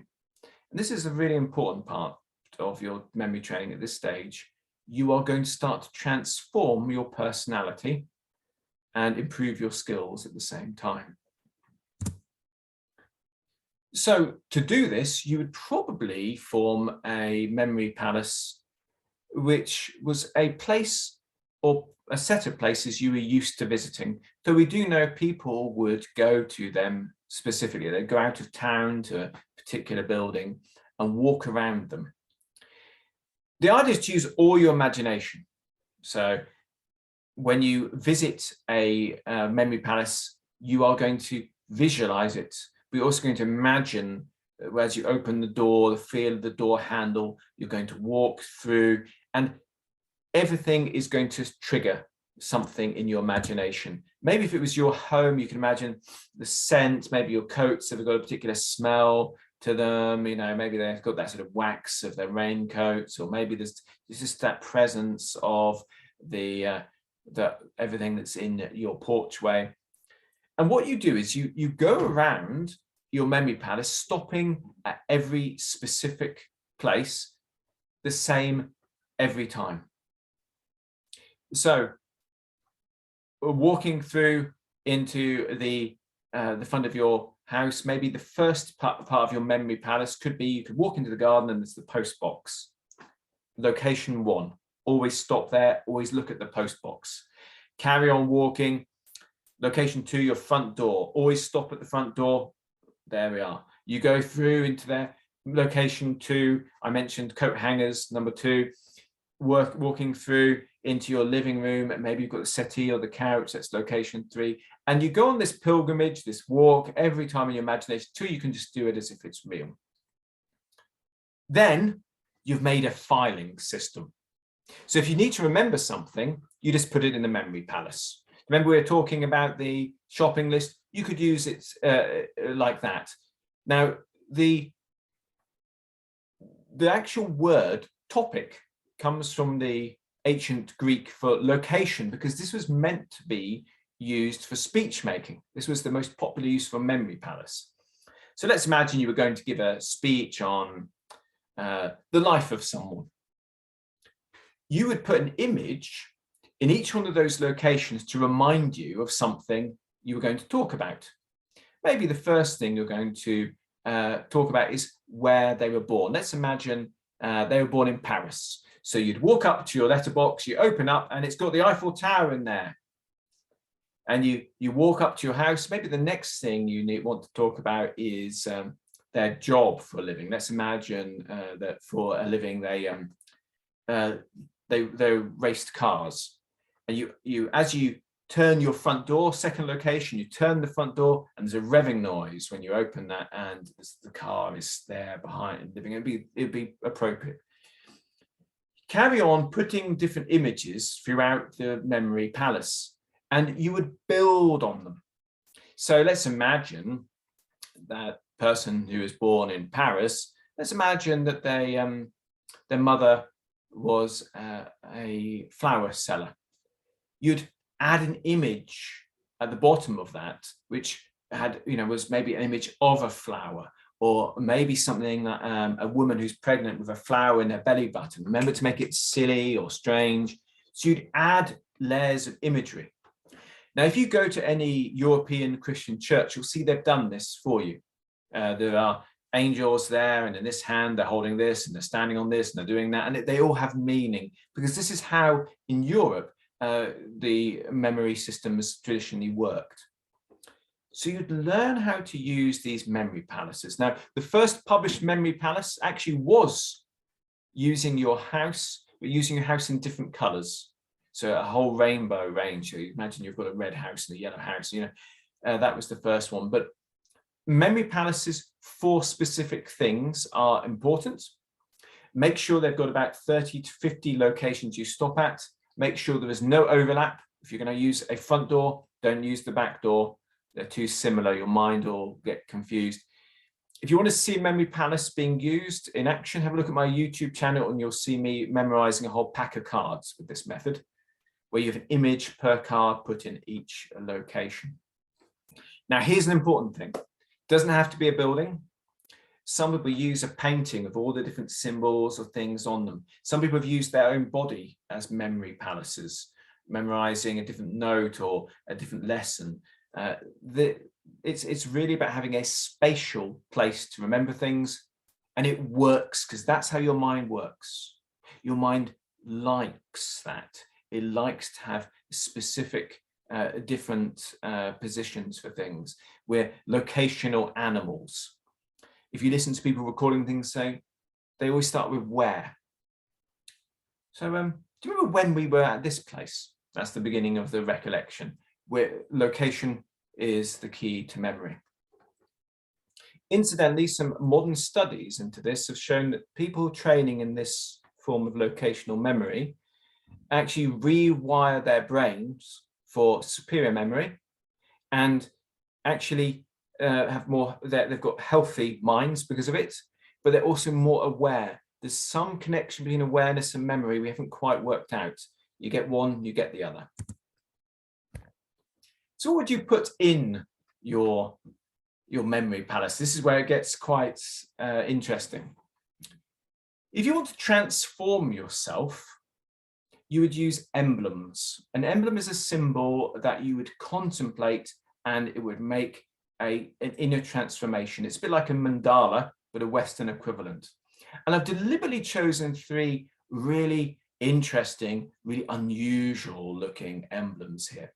And this is a really important part of your memory training at this stage. You are going to start to transform your personality and improve your skills at the same time. So to do this, you would probably form a memory palace, which was a place or a set of places you were used to visiting. So we do know people would go to them specifically. They'd go out of town to a particular building and walk around them. The idea is to use all your imagination. So when you visit a memory palace, you are going to visualize it. But you're also going to imagine, as you open the door, the feel of the door handle, you're going to walk through, and everything is going to trigger something in your imagination. Maybe if it was your home, you can imagine the scent, maybe your coats have got a particular smell to them, you know, maybe they've got that sort of wax of their raincoats, or maybe there's just that presence of the everything that's in your porchway. And what you do is you go around your memory palace, stopping at every specific place the same every time. So walking through into the front of your house, maybe the first part of your memory palace could be, you could walk into the garden and there's the post box. Location 1, always stop there, always look at the post box. Carry on walking. Location 2, your front door, always stop at the front door. There we are. You go through into there. Location 2, I mentioned coat hangers, number 2. Walking through into your living room, and maybe you've got the settee or the couch, that's location 3. And you go on this pilgrimage, this walk, every time in your imagination, till you can just do it as if it's real. Then you've made a filing system. So if you need to remember something, you just put it in the memory palace. Remember, we were talking about the shopping list. You could use it like that. Now, the actual word topic comes from the ancient Greek for location, because this was meant to be used for speech making. This was the most popular use for memory palace. So let's imagine you were going to give a speech on the life of someone. You would put an image in each one of those locations to remind you of something you were going to talk about. Maybe the first thing you're going to talk about is where they were born. Let's imagine they were born in Paris. So you'd walk up to your letterbox, you open up, and it's got the Eiffel Tower in there. And you walk up to your house. Maybe the next thing you want to talk about is their job for a living. Let's imagine that for a living they raced cars. And you as you turn your front door, second location, you turn the front door, and there's a revving noise when you open that, and the car is there behind living. It'd be appropriate. Carry on putting different images throughout the memory palace, and you would build on them. So let's imagine that person who was born in Paris, let's imagine that their mother was a flower seller. You'd add an image at the bottom of that, which had, was maybe an image of a flower, or maybe something that a woman who's pregnant with a flower in her belly button. Remember to make it silly or strange. So you'd add layers of imagery. Now, if you go to any European Christian church, you'll see they've done this for you. There are angels there, and in this hand they're holding this, and they're standing on this, and they're doing that, and they all have meaning, because this is how in Europe the memory systems traditionally worked. So you'd learn how to use these memory palaces. Now, the first published memory palace actually was using your house, but using your house in different colors. So a whole rainbow range. So you imagine you've got a red house and a yellow house, that was the first one. But memory palaces for specific things are important. Make sure they've got about 30 to 50 locations you stop at. Make sure there is no overlap. If you're going to use a front door, don't use the back door. They're too similar. Your mind will get confused. If you want to see memory palace being used in action, have a look at my YouTube channel, and you'll see me memorizing a whole pack of cards with this method, where you have an image per card put in each location. Now, here's an important thing. It doesn't have to be a building. Some people use a painting of all the different symbols or things on them. Some people have used their own body as memory palaces, memorizing a different note or a different lesson. It's really about having a spatial place to remember things, and it works because that's how your mind works. Your mind likes that. It likes to have specific different positions for things. We're locational animals. If you listen to people recording things, say, they always start with where. So do you remember when we were at this place? That's the beginning of the recollection, where location is the key to memory. Incidentally, some modern studies into this have shown that people training in this form of locational memory actually rewire their brains for superior memory, and actually have more, they've got healthy minds because of it, but they're also more aware. There's some connection between awareness and memory we haven't quite worked out. You get one, you get the other. So what would you put in your memory palace? This is where it gets quite interesting. If you want to transform yourself, you would use emblems. An emblem is a symbol that you would contemplate, and it would make an inner transformation. It's a bit like a mandala, but a Western equivalent. And I've deliberately chosen 3 really interesting, really unusual looking emblems here.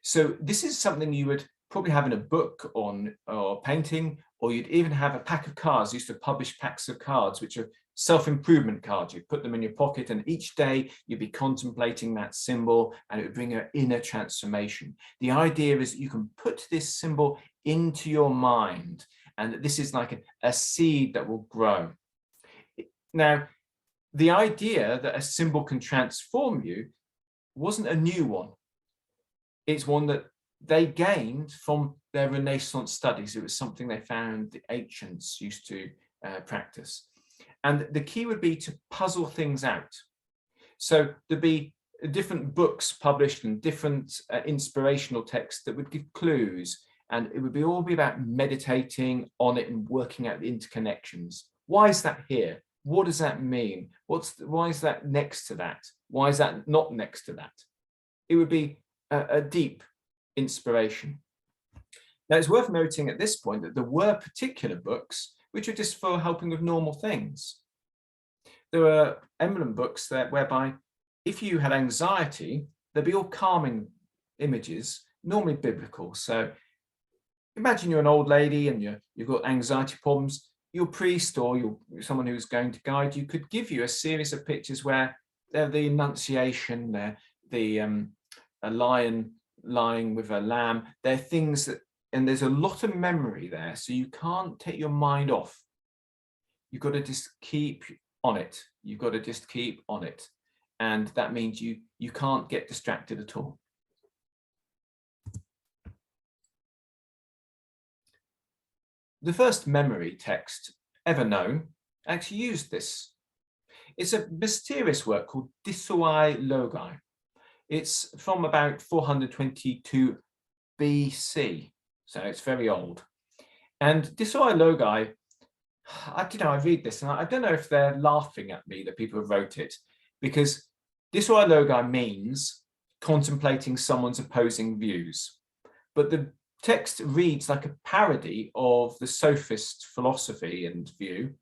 So this is something you would probably have in a book or painting, or you'd even have a pack of cards. Used to publish packs of cards, which are self-improvement cards. You put them in your pocket, and each day you'd be contemplating that symbol, and it would bring an inner transformation. The idea is that you can put this symbol into your mind, and that this is like a seed that will grow. Now, the idea that a symbol can transform you wasn't a new one. It's one that they gained from their Renaissance studies. It was something they found the ancients used to practice. And the key would be to puzzle things out. So there'd be different books published and different inspirational texts that would give clues, and it would all be about meditating on it and working out the interconnections. Why is that here? What does that mean? Why is that next to that? Why is that not next to that? It would be a deep inspiration. Now, it's worth noting at this point that there were particular books which are just for helping with normal things. There were emblem books whereby if you had anxiety, there'd be all calming images, normally biblical. So imagine you're an old lady and you've got anxiety problems. Your priest or someone who's going to guide you could give you a series of pictures where they're the Annunciation, a lion lying with a lamb. They're things that, and there's a lot of memory there, so you can't take your mind off. You've got to just keep on it. You've got to just keep on it. And that means you can't get distracted at all. The first memory text ever known actually used this. It's a mysterious work called Disuai Logi. It's from about 422 BC, so it's very old. And Disuai Logi, I read this and I don't know if they're laughing at me, the people who wrote it, because Disuai Logi means contemplating someone's opposing views. But the text reads like a parody of the sophist philosophy and view,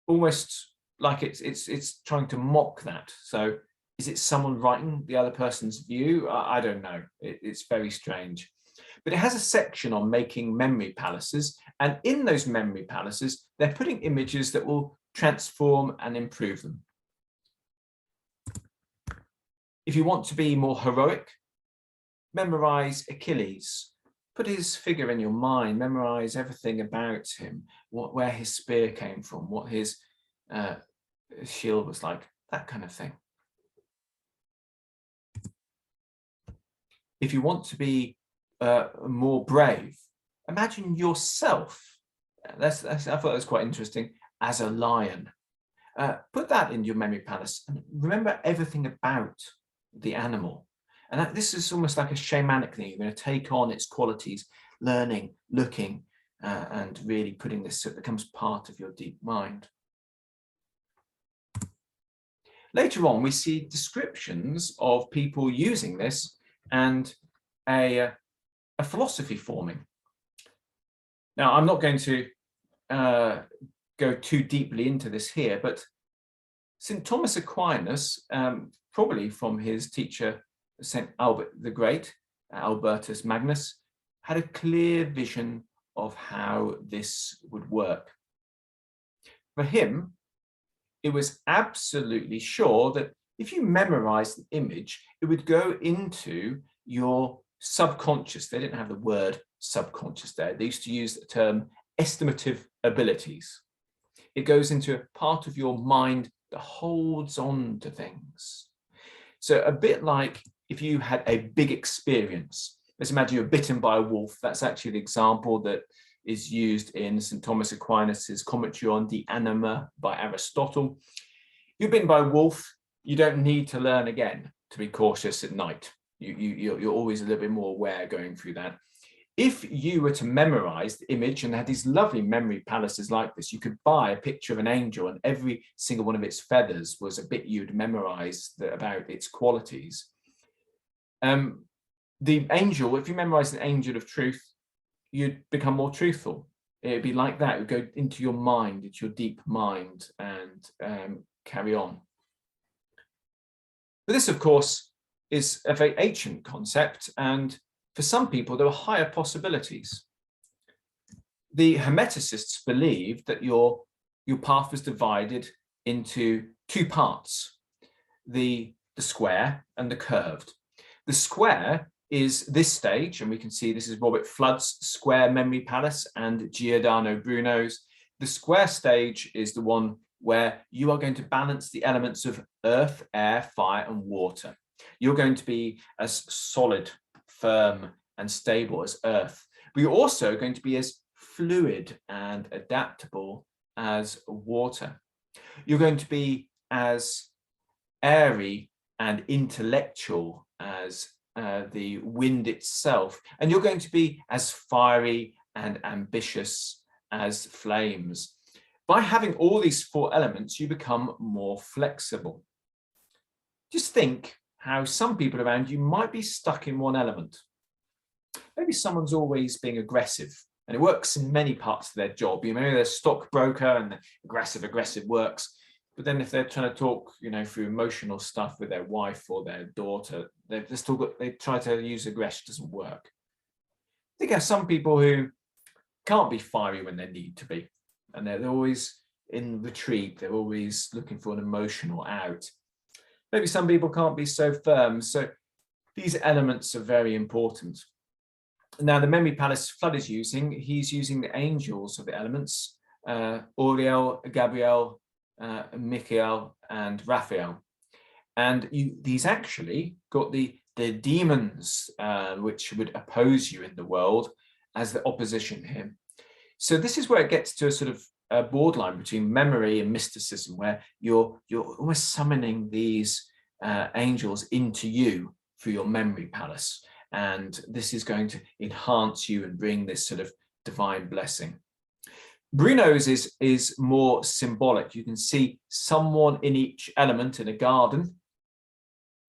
almost like it's trying to mock that. So is it someone writing the other person's view? I don't know. It's very strange. But it has a section on making memory palaces. And in those memory palaces, they're putting images that will transform and improve them. If you want to be more heroic, memorize Achilles. Put his figure in your mind, memorize everything about him, where his spear came from, what his shield was like, that kind of thing. If you want to be more brave, imagine yourself, I thought that was quite interesting, as a lion. Put that in your memory palace and remember everything about the animal. And this is almost like a shamanic thing. You're going to take on its qualities, learning, looking, and really putting this so it becomes part of your deep mind. Later on, we see descriptions of people using this and a philosophy forming. Now, I'm not going to go too deeply into this here, but St. Thomas Aquinas probably from his teacher, St. Albert the Great, Albertus Magnus, had a clear vision of how this would work. For him, it was absolutely sure that if you memorized the image, it would go into your subconscious. They didn't have the word subconscious there. They used to use the term estimative abilities. It goes into a part of your mind that holds on to things. So a bit like if you had a big experience. Let's imagine you're bitten by a wolf. That's actually the example that is used in St. Thomas Aquinas's commentary on De Anima by Aristotle. You've been by a wolf, you don't need to learn again to be cautious at night. You're always a little bit more aware going through that. If you were to memorize the image and had these lovely memory palaces like this, you could buy a picture of an angel and every single one of its feathers was a bit you'd memorize about its qualities. The angel, if you memorize an angel of truth, you'd become more truthful. It'd be like that. It would go into your mind, into your deep mind, and carry on. But this, of course, is a very ancient concept, and for some people, there are higher possibilities. The Hermeticists believed that your path was divided into two parts, the square and the curved. The square is this stage, and we can see this is Robert Flood's square memory palace and Giordano Bruno's. The square stage is the one where you are going to balance the elements of earth, air, fire, and water. You're going to be as solid, firm, and stable as earth, but you're also going to be as fluid and adaptable as water. You're going to be as airy and intellectual as the wind itself, and you're going to be as fiery and ambitious as flames. By having all these four elements, you become more flexible. Just think how some people around you might be stuck in one element. Maybe someone's always being aggressive, and it works in many parts of their job. You know, they're a stockbroker and aggressive works. But then if they're trying to talk, through emotional stuff with their wife or their daughter, they try to use aggression, it doesn't work. I think there are some people who can't be fiery when they need to be, and they're always in retreat. They're always looking for an emotional out. Maybe some people can't be so firm. So these elements are very important. Now, the memory palace Flood is using, he's using the angels of the elements, Uriel, Gabriel, Michael, and Raphael. And these actually got the demons which would oppose you in the world as the opposition here. So this is where it gets to a sort of a borderline between memory and mysticism, where you're almost summoning these angels into you through your memory palace. And this is going to enhance you and bring this sort of divine blessing. Bruno's is more symbolic. You can see someone in each element in a garden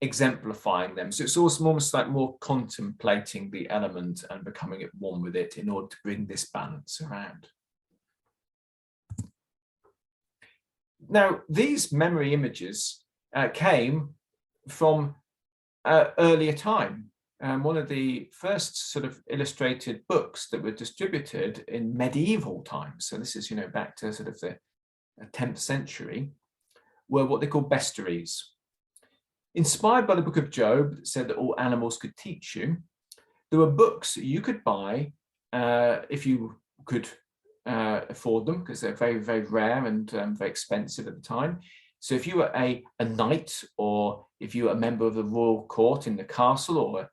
exemplifying them. So it's also almost like more contemplating the element and becoming at one with it in order to bring this balance around. Now, these memory images came from earlier time. One of the first sort of illustrated books that were distributed in medieval times, so this is, back to sort of the 10th century, were what they call bestiaries. Inspired by the book of Job that said that all animals could teach you, there were books that you could buy if you could afford them, because they're very, very rare and very expensive at the time. So if you were a knight, or if you were a member of the royal court in the castle, or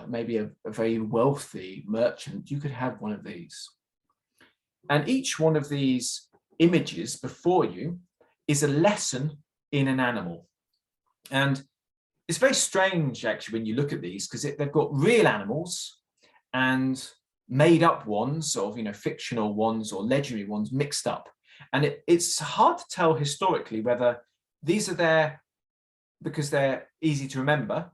maybe a very wealthy merchant, you could have one of these. And each one of these images before you is a lesson in an animal. And it's very strange, actually, when you look at these, because they've got real animals and made up ones, or fictional ones or legendary ones mixed up. And it's hard to tell historically whether these are there because they're easy to remember.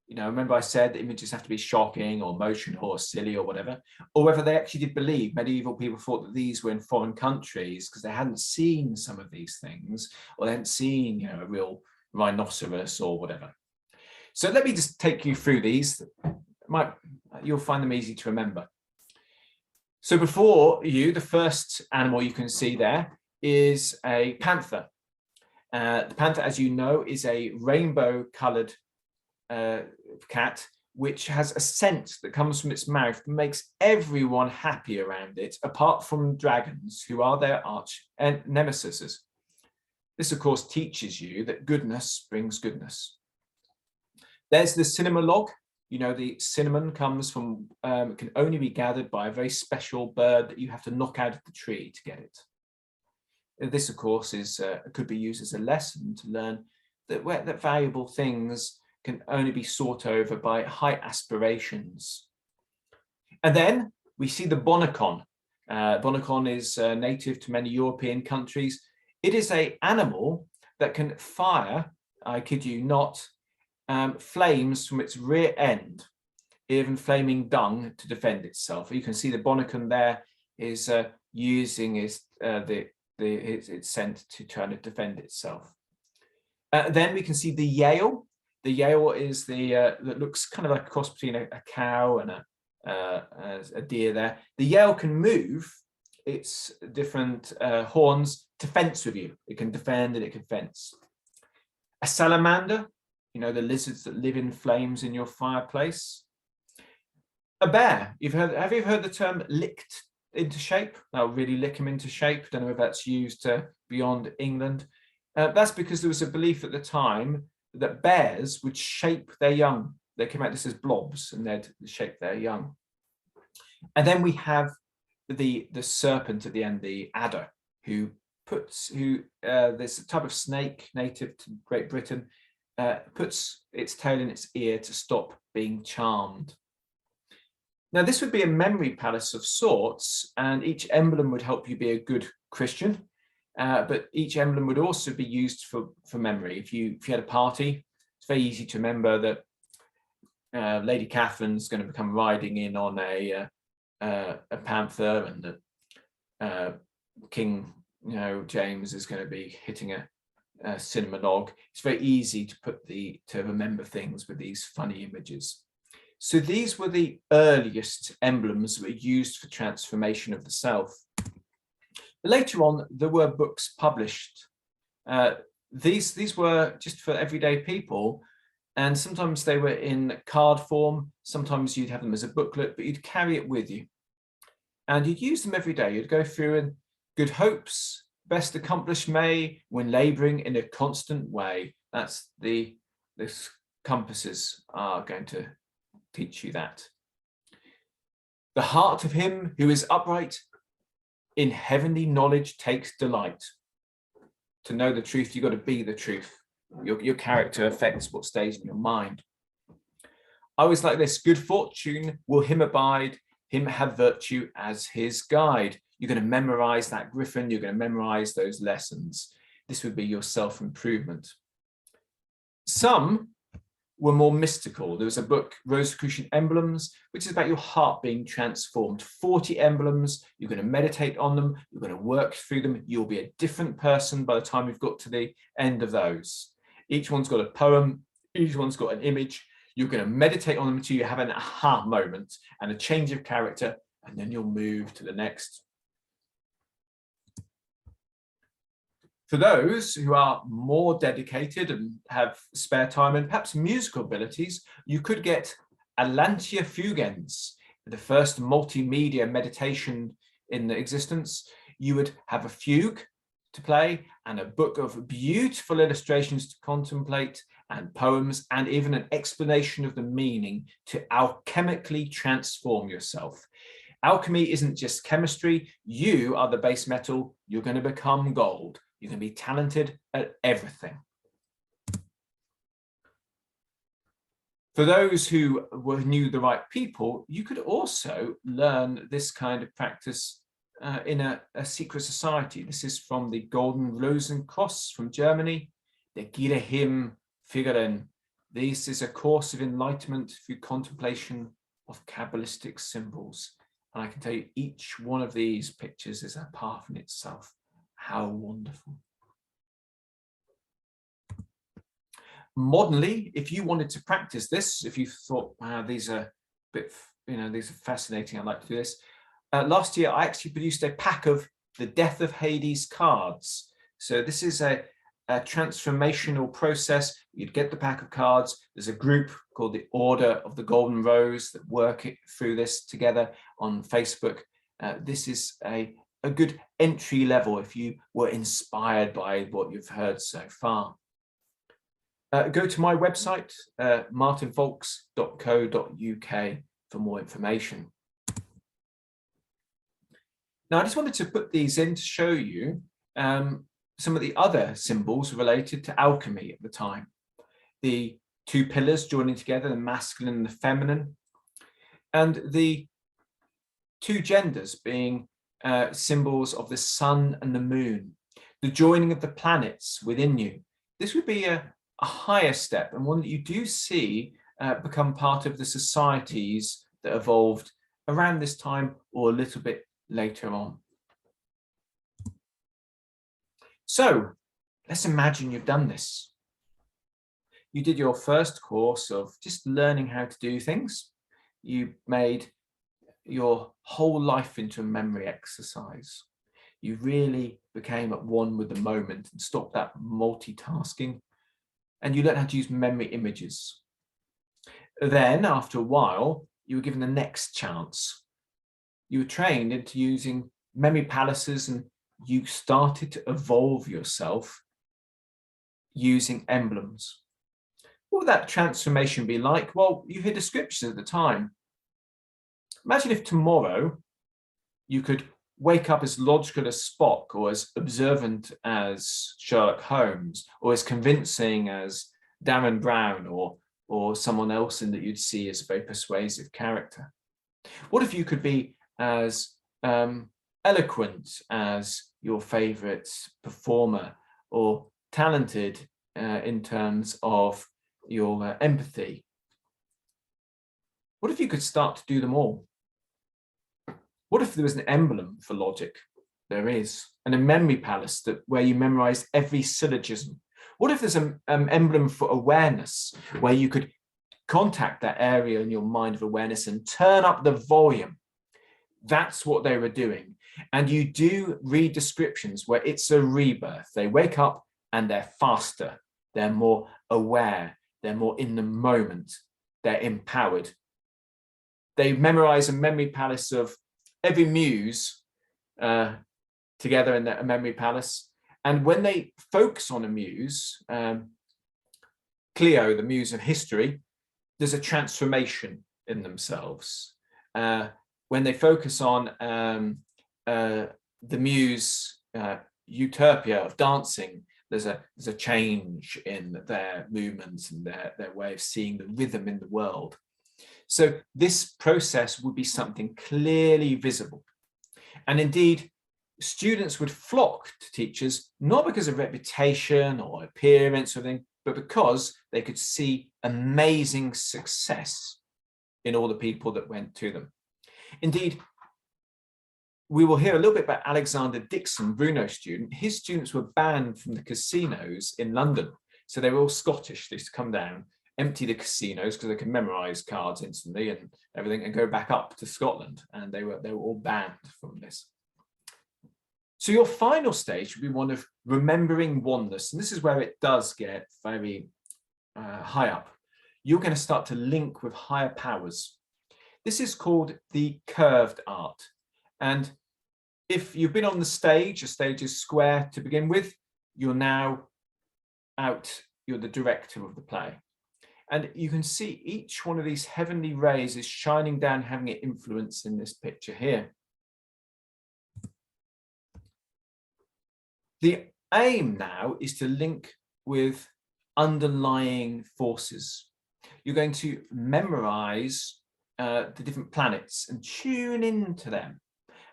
Remember I said the images have to be shocking or emotional or silly or whatever, or whether they actually did believe, medieval people thought that these were in foreign countries because they hadn't seen some of these things, or they hadn't seen, a real rhinoceros or whatever. So let me just take you through these. You'll find them easy to remember. So before you, the first animal you can see there is a panther. The panther, as you know, is a rainbow-coloured cat, which has a scent that comes from its mouth that makes everyone happy around it, apart from dragons, who are their arch nemesis. This, of course, teaches you that goodness brings goodness. There's the cinnamon log. You know, the cinnamon comes from, can only be gathered by a very special bird that you have to knock out of the tree to get it. This, of course, could be used as a lesson to learn that valuable things can only be sought over by high aspirations. And then we see the bonacon. Bonacon is native to many European countries. It is an animal that can fire, I kid you not, flames from its rear end, even flaming dung, to defend itself. You can see the bonacon there is using its scent to try to defend itself. Then we can see the Yale. The Yale is that looks kind of like a cross between a cow and a deer there. The Yale can move its different horns to fence with you. It can defend and it can fence. A salamander, you know, the lizards that live in flames in your fireplace. A bear. Have you heard the term licked into shape? That'll really lick them into shape. Don't know if that's used beyond England. That's because there was a belief at the time that bears would shape their young. They came out just as blobs and they'd shape their young. And then we have the serpent at the end, the adder, there's a type of snake native to Great Britain, puts its tail in its ear to stop being charmed. Now, this would be a memory palace of sorts, and each emblem would help you be a good Christian. But each emblem would also be used for memory. If you had a party, it's very easy to remember that Lady Catherine's going to become riding in on a panther, and that King James is going to be hitting a cinnamon log. It's very easy to remember things with these funny images. So these were the earliest emblems that were used for transformation of the self. Later on, there were books published. These were just for everyday people, and sometimes they were in card form. Sometimes you'd have them as a booklet, but you'd carry it with you. And you'd use them every day. You'd go through and good hopes, best accomplished may, when labouring in a constant way. That's the compasses are going to teach you that. The heart of him who is upright in heavenly knowledge takes delight. To know the truth, you've got to be the truth. Your character affects what stays in your mind. I was like this: good fortune will him abide, him have virtue as his guide. You're going to memorize that griffin, you're going to memorize those lessons. This would be your self-improvement. Some were more mystical. There was a book, Rosicrucian Emblems, which is about your heart being transformed. 40 emblems, you're going to meditate on them, you're going to work through them, you'll be a different person by the time you've got to the end of those. Each one's got a poem, each one's got an image. You're going to meditate on them until you have an aha moment and a change of character, and then you'll move to the next. For those who are more dedicated and have spare time and perhaps musical abilities, you could get Atlantia Fugens, the first multimedia meditation in existence. You would have a fugue to play and a book of beautiful illustrations to contemplate, and poems, and even an explanation of the meaning to alchemically transform yourself. Alchemy isn't just chemistry. You are the base metal. You're going to become gold. You're going to be talented at everything. For those who knew the right people, you could also learn this kind of practice in a secret society. This is from the Golden Rosenkreuz from Germany, the Girehim Figuren. This is a course of enlightenment through contemplation of Kabbalistic symbols. And I can tell you, each one of these pictures is a path in itself. How wonderful. Modernly, if you wanted to practice this, if you thought, wow, these are a bit, these are fascinating, I'd like to do this. Last year, I actually produced a pack of the Death of Hades cards. So this is a transformational process. You'd get the pack of cards. There's a group called the Order of the Golden Rose that work through this together on Facebook. This is a good entry level if you were inspired by what you've heard so far. Go to my website, martinfaulks.co.uk for more information. Now, I just wanted to put these in to show you some of the other symbols related to alchemy at the time. The two pillars joining together, the masculine and the feminine, and the two genders being symbols of the sun and the moon, the joining of the planets within you. This would be a higher step, and one that you do see become part of the societies that evolved around this time or a little bit later on. So let's imagine you've done this. You did your first course of just learning how to do things. You made your whole life into a memory exercise. You really became at one with the moment and stopped that multitasking, and you learned how to use memory images. Then, after a while, you were given the next chance. You were trained into using memory palaces, and you started to evolve yourself using emblems. What would that transformation be like? Well, you hear descriptions at the time. Imagine if tomorrow you could wake up as logical as Spock, or as observant as Sherlock Holmes, or as convincing as Darren Brown, or someone else in that you'd see as a very persuasive character. What if you could be as eloquent as your favorite performer, or talented in terms of your empathy? What if you could start to do them all? What if there was an emblem for logic? There is. And a memory palace where you memorize every syllogism. What if there's an emblem for awareness, where you could contact that area in your mind of awareness and turn up the volume? That's what they were doing. And you do read descriptions where it's a rebirth. They wake up and they're faster. They're more aware. They're more in the moment. They're empowered. They memorize a memory palace of every muse together in a memory palace. And when they focus on a muse, Clio, the muse of history, there's a transformation in themselves. When they focus on the muse Utopia of dancing, there's a change in their movements and their way of seeing the rhythm in the world. So this process would be something clearly visible. And indeed, students would flock to teachers, not because of reputation or appearance or anything, but because they could see amazing success in all the people that went to them. Indeed, we will hear a little bit about Alexander Dixon, Bruno's student. His students were banned from the casinos in London. So they were all Scottish. They used to come down, empty the casinos because they could memorize cards instantly and everything, and go back up to Scotland. And they were all banned from this. So your final stage would be one of remembering oneness. And this is where it does get very high up. You're going to start to link with higher powers. This is called the curved art. And if you've been on the stage is square to begin with, you're now out, you're the director of the play. And you can see each one of these heavenly rays is shining down, having an influence in this picture here. The aim now is to link with underlying forces. You're going to memorize the different planets and tune into them.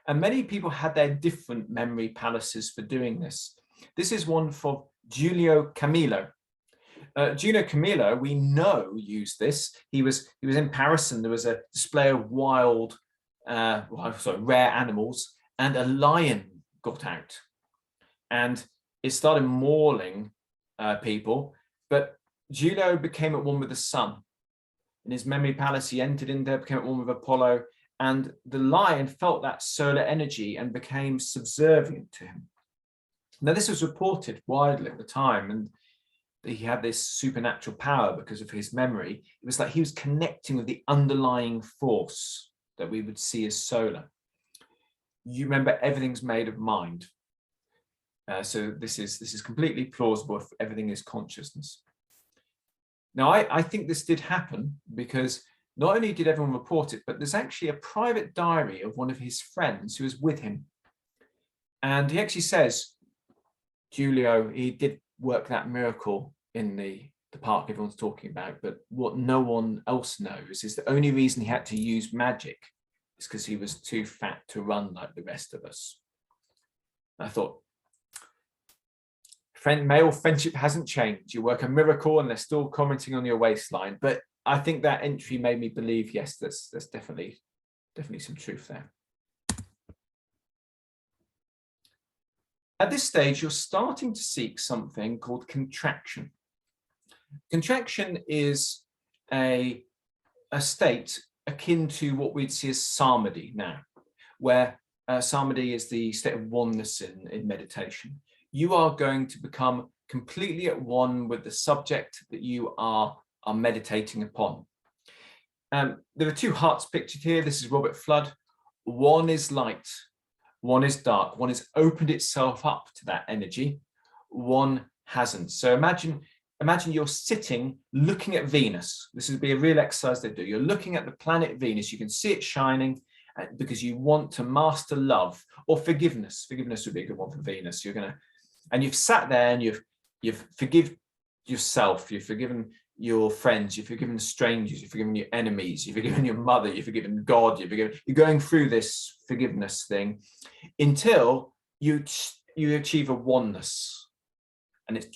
And many people had their different memory palaces for doing this. This is one for Giulio Camillo. Giulio Camillo, we know, used this. He was in Paris, and there was a display of rare animals, and a lion got out. And it started mauling people, but Julio became at one with the sun. In his memory palace, he entered in there, became at one with Apollo, and the lion felt that solar energy and became subservient to him. Now, this was reported widely at the time, and he had this supernatural power because of his memory. It was like he was connecting with the underlying force that we would see as solar. You remember, everything's made of mind. So this is completely plausible if everything is consciousness. Now, I think this did happen because not only did everyone report it, but there's actually a private diary of one of his friends who was with him. And he actually says, Julio, he did work that miracle in the park everyone's talking about, but what no one else knows is the only reason he had to use magic is because he was too fat to run like the rest of us. I thought, male friendship hasn't changed. You work a miracle and they're still commenting on your waistline. But I think that entry made me believe, yes, there's definitely some truth there. At this stage, you're starting to seek something called contraction. Contraction is a state akin to what we'd see as samadhi now, where samadhi is the state of oneness in meditation. You are going to become completely at one with the subject that you are meditating upon. There are two hearts pictured here. This is Robert Flood. One is light, one is dark. One has opened itself up to that energy, one hasn't. So imagine you're sitting looking at Venus. This would be a real exercise they do. You're looking at the planet Venus. You can see it shining because you want to master love or forgiveness. Forgiveness would be a good one for Venus. And you've sat there and you've forgiven yourself, you've forgiven your friends, you've forgiven strangers, you've forgiven your enemies, you've forgiven your mother, you've forgiven God, you're going through this forgiveness thing until you achieve a oneness, and it's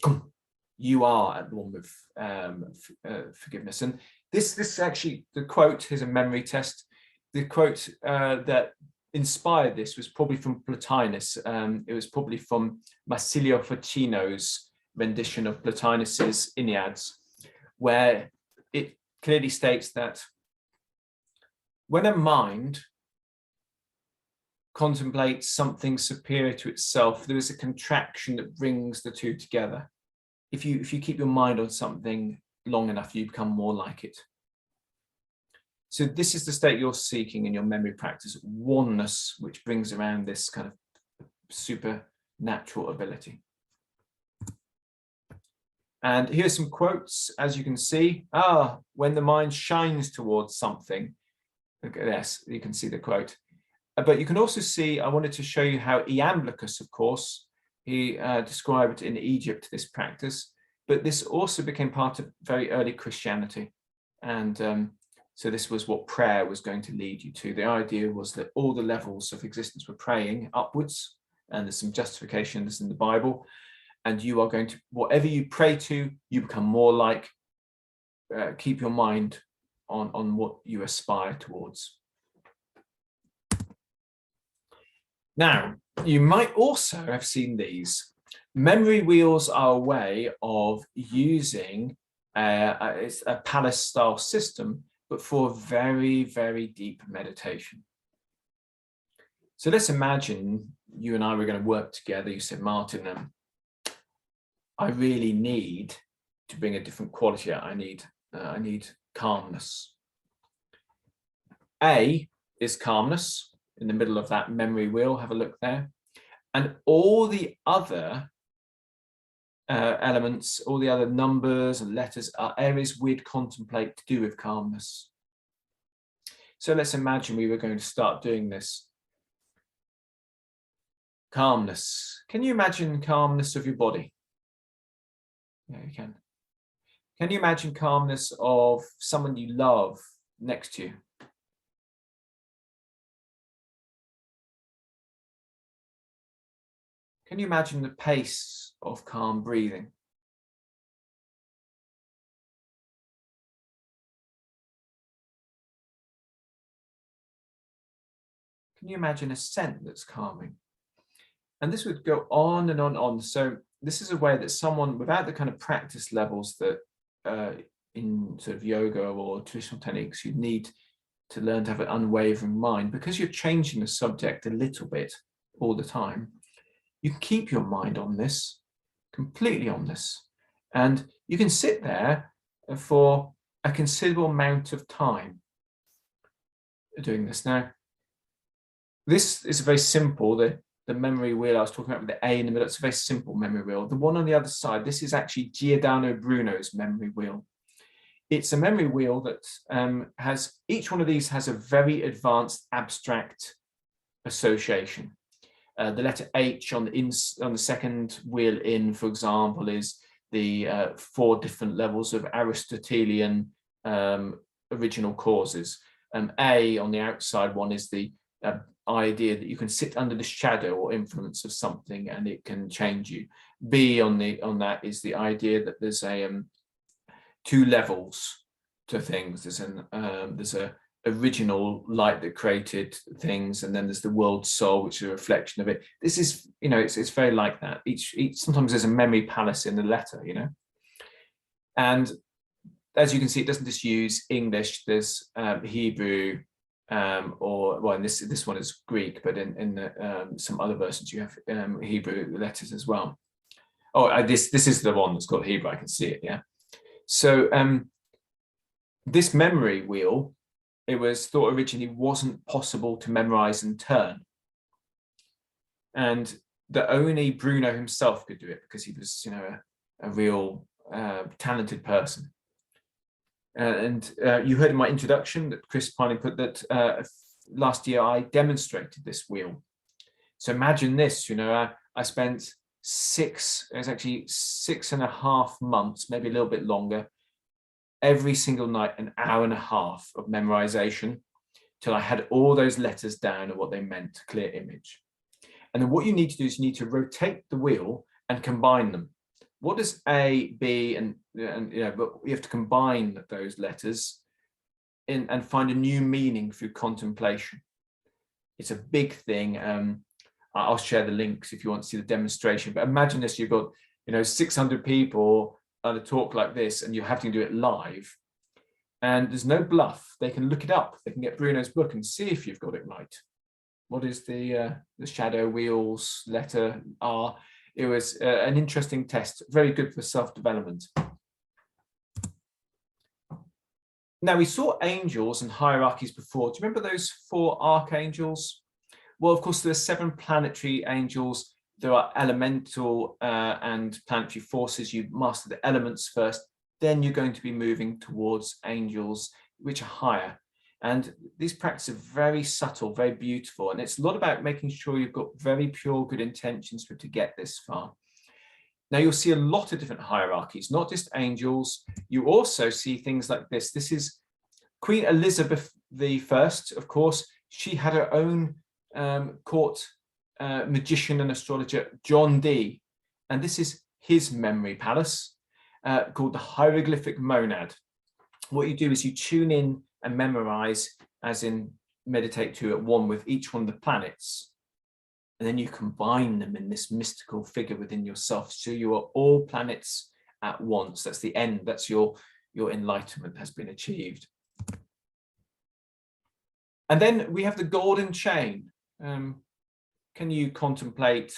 you are at one with forgiveness. And this actually, the quote, here's a memory test. The quote that inspired this was probably from Plotinus. It was probably from Marsilio Ficino's rendition of Plotinus's Enneads, where it clearly states that when a mind contemplates something superior to itself, there is a contraction that brings the two together. If you keep your mind on something long enough, you become more like it. So this is the state you're seeking in your memory practice, oneness, which brings around this kind of supernatural ability. And here's some quotes, as you can see. When the mind shines towards something. Yes, you can see the quote. But you can also see, I wanted to show you how Iamblichus, of course, he described in Egypt this practice, but this also became part of very early Christianity. And so this was what prayer was going to lead you to. The idea was that all the levels of existence were praying upwards, and there's some justifications in the Bible. And you are going to, whatever you pray to, you become more like, keep your mind on what you aspire towards. Now, you might also have seen these. Memory wheels are a way of using a palace-style system, but for very, very deep meditation. So let's imagine you and I were going to work together. You said, Martin, I really need to bring a different quality out. I need calmness. A is calmness in the middle of that memory wheel. Have a look there. And all the other elements, all the other numbers and letters are areas we'd contemplate to do with calmness. So let's imagine we were going to start doing this. Calmness. Can you imagine calmness of your body? Yeah, you can. Can you imagine calmness of someone you love next to you? Can you imagine the pace of calm breathing? Can you imagine a scent that's calming? And this would go on and on and on. So this is a way that someone without the kind of practice levels that in sort of yoga or traditional techniques, you need to learn to have an unwavering mind, because you're changing the subject a little bit all the time. You can keep your mind on this, completely on this, and you can sit there for a considerable amount of time doing this. Now, this is very simple. The memory wheel I was talking about with the A in the middle, it's a very simple memory wheel. The one on the other side, this is actually Giordano Bruno's memory wheel. It's a memory wheel that has, each one of these has a very advanced abstract association. The letter H on the second wheel in, for example, is the 4 different levels of Aristotelian original causes. A on the outside one is the idea that you can sit under the shadow or influence of something and it can change you. B on that is the idea that there's a 2 levels to things. There's a original light that created things, and then there's the world soul, which is a reflection of it. This is, it's very like that. Each sometimes there's a memory palace in the letter, and as you can see, it doesn't just use English. There's Hebrew, in this one is Greek, but in some other versions you have Hebrew letters as well. Oh, this is the one that's got Hebrew. I can see it. Yeah. So this memory wheel, it was thought originally wasn't possible to memorize and turn, and that only Bruno himself could do it, because he was, a real talented person. And you heard in my introduction that Chris finally put that last year I demonstrated this wheel. So imagine this, I spent 6.5 months, maybe a little bit longer, every single night, an hour and a half of memorization, till I had all those letters down and what they meant, clear image. And then what you need to do is you need to rotate the wheel and combine them. What does A, B, and but you have to combine those letters and find a new meaning through contemplation. It's a big thing. I'll share the links if you want to see the demonstration. But imagine this: you've got 600 people at a talk like this, and you're having to do it live. And there's no bluff. They can look it up. They can get Bruno's book and see if you've got it right. What is the shadow wheels letter R? It was an interesting test, very good for self-development. Now, we saw angels and hierarchies before. Do you remember those 4 archangels? Well, of course, there are 7 planetary angels. There are elemental and planetary forces. You master the elements first, then you're going to be moving towards angels, which are higher. And these practices are very subtle, very beautiful. And it's a lot about making sure you've got very pure, good intentions to get this far. Now, you'll see a lot of different hierarchies, not just angels. You also see things like this. This is Queen Elizabeth I, of course. She had her own court magician and astrologer, John Dee. And this is his memory palace called the hieroglyphic monad. What you do is you tune in and memorize, as in meditate 2 at 1 with each one of the planets. And then you combine them in this mystical figure within yourself. So you are all planets at once. That's the end. That's your enlightenment has been achieved. And then we have the golden chain. Can you contemplate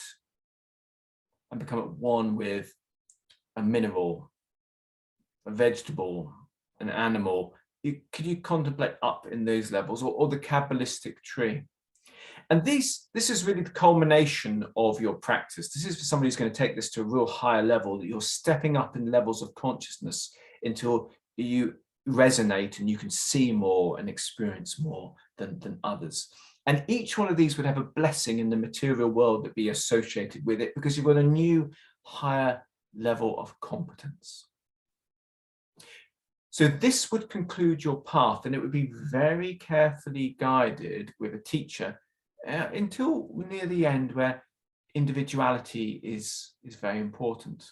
and become at one with a mineral, a vegetable, an animal? Could you contemplate up in those levels, or the Kabbalistic tree? And this is really the culmination of your practice. This is for somebody who's going to take this to a real higher level, that you're stepping up in levels of consciousness until you resonate and you can see more and experience more than others. And each one of these would have a blessing in the material world that be associated with it, because you've got a new, higher level of competence. So this would conclude your path, and it would be very carefully guided with a teacher until near the end, where individuality is very important.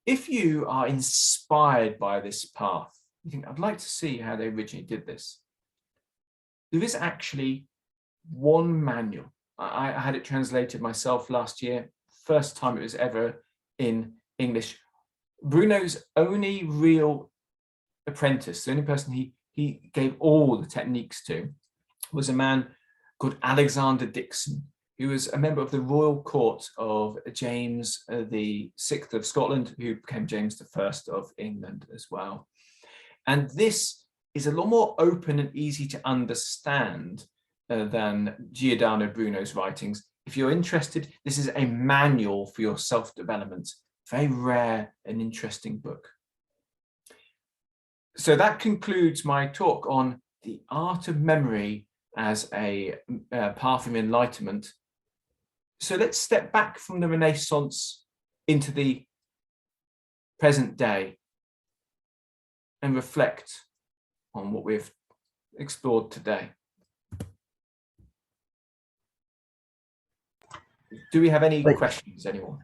If you are inspired by this path, you think, I'd like to see how they originally did this. There is actually one manual I had it translated myself last year. First time it was ever in English. Bruno's only real apprentice, the only person he gave all the techniques to, was a man called Alexander Dixon, who was a member of the royal court of James the Sixth of Scotland, who became James the First of England as well. And this is a lot more open and easy to understand than Giordano Bruno's writings. If you're interested, this is a manual for your self-development. Very rare and interesting book. So that concludes my talk on the art of memory as a path of enlightenment. So let's step back from the Renaissance into the present day and reflect on what we've explored today. Do we have any questions, anyone?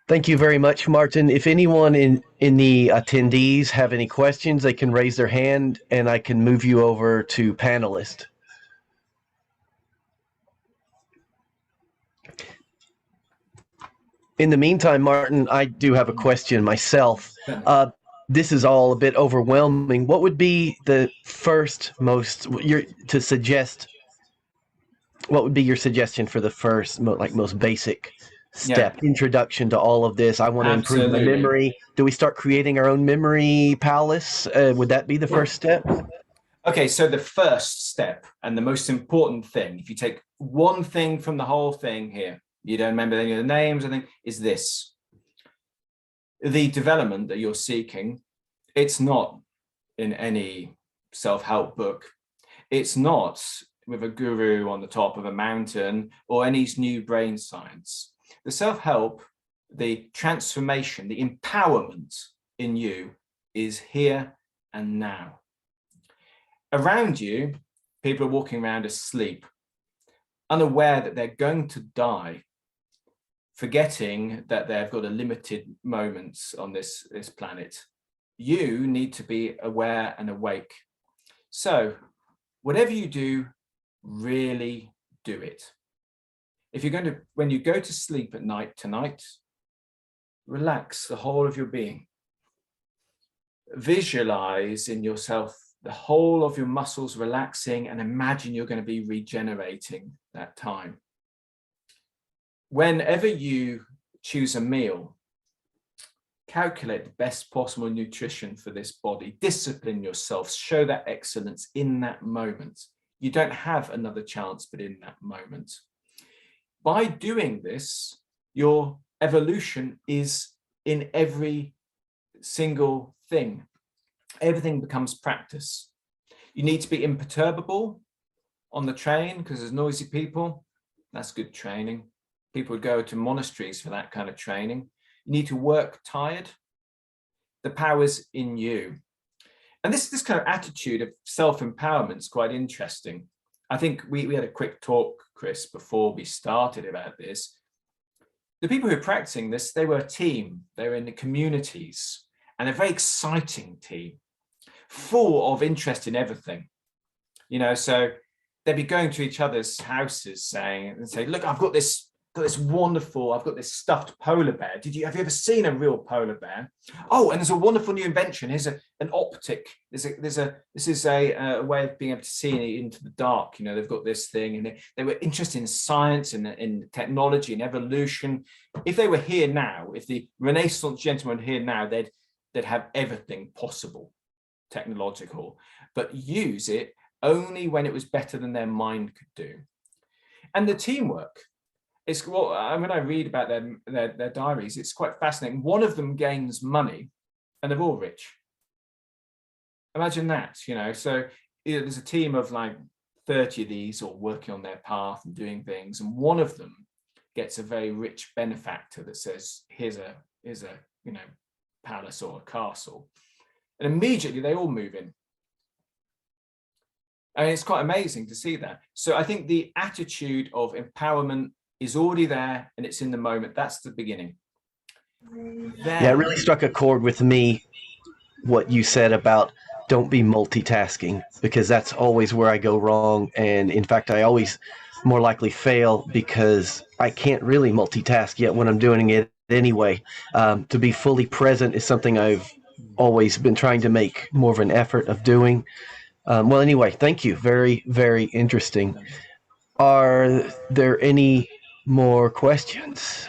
Thank you very much, Martin. If anyone in the attendees have any questions, they can raise their hand and I can move you over to panelist. In the meantime, Martin, I do have a question myself. This is all a bit overwhelming. What would be the first most what would be your suggestion for the first most basic step, introduction to all of this? I want to improve my memory. Do we start creating our own memory palace? Would that be the first step? Okay, so the first step and the most important thing, if you take one thing from the whole thing here, you don't remember any of the names, I think, is this. The development that you're seeking, it's not in any self-help book. It's not with a guru on the top of a mountain or any new brain science. The self-help, the transformation, the empowerment in you is here and now. Around you, people are walking around asleep, unaware that they're going to die, forgetting that they've got a limited moments on this planet. You need to be aware and awake. So whatever you do, really do it. If you're going to, when you go to sleep at night tonight, relax the whole of your being. Visualize in yourself the whole of your muscles relaxing and imagine you're going to be regenerating that time. Whenever you choose a meal, calculate the best possible nutrition for this body, discipline yourself, show that excellence in that moment. You don't have another chance but in that moment. By doing this, your evolution is in every single thing. Everything becomes practice. You need to be imperturbable on the train because there's noisy people. That's good training. People would go to monasteries for that kind of training. You need to work tired. The power's in you. And this kind of attitude of self-empowerment is quite interesting. I think we had a quick talk, Chris, before we started about this. The people who are practicing this, they were a team. They were in the communities and a very exciting team, full of interest in everything. You know, so they'd be going to each other's houses saying, look, I've got this wonderful, I've got this stuffed polar bear. Have you ever seen a real polar bear? Oh, and there's a wonderful new invention. Here's an optic. This is a way of being able to see into the dark. You know, they've got this thing, and they were interested in science and in technology and evolution. If they were here now, if the Renaissance gentlemen were here now, they'd have everything possible, technological, but use it only when it was better than their mind could do. And the teamwork. It's when I read about their diaries, it's quite fascinating. One of them gains money and they're all rich. Imagine that, you know. So there's a team of like 30 of these all working on their path and doing things. And one of them gets a very rich benefactor that says, here's a palace or a castle. And immediately they all move in. And it's quite amazing to see that. So I think the attitude of empowerment is already there and it's in the moment. That's the beginning. Yeah, it really struck a chord with me, what you said about don't be multitasking, because that's always where I go wrong. And in fact, I always more likely fail because I can't really multitask yet when I'm doing it anyway. To be fully present is something I've always been trying to make more of an effort of doing. Well, anyway, thank you. Very, very interesting. Are there any more questions?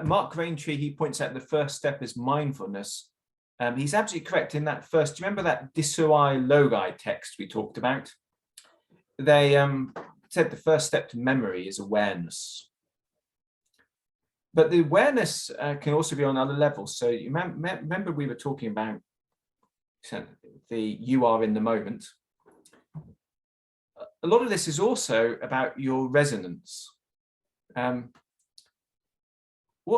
Mark Raintree, he points out the first step is mindfulness. He's absolutely correct in that first. Do you remember that Disuai Logi text we talked about? They said the first step to memory is awareness. But the awareness can also be on other levels. So you remember we were talking about the you are in the moment. A lot of this is also about your resonance.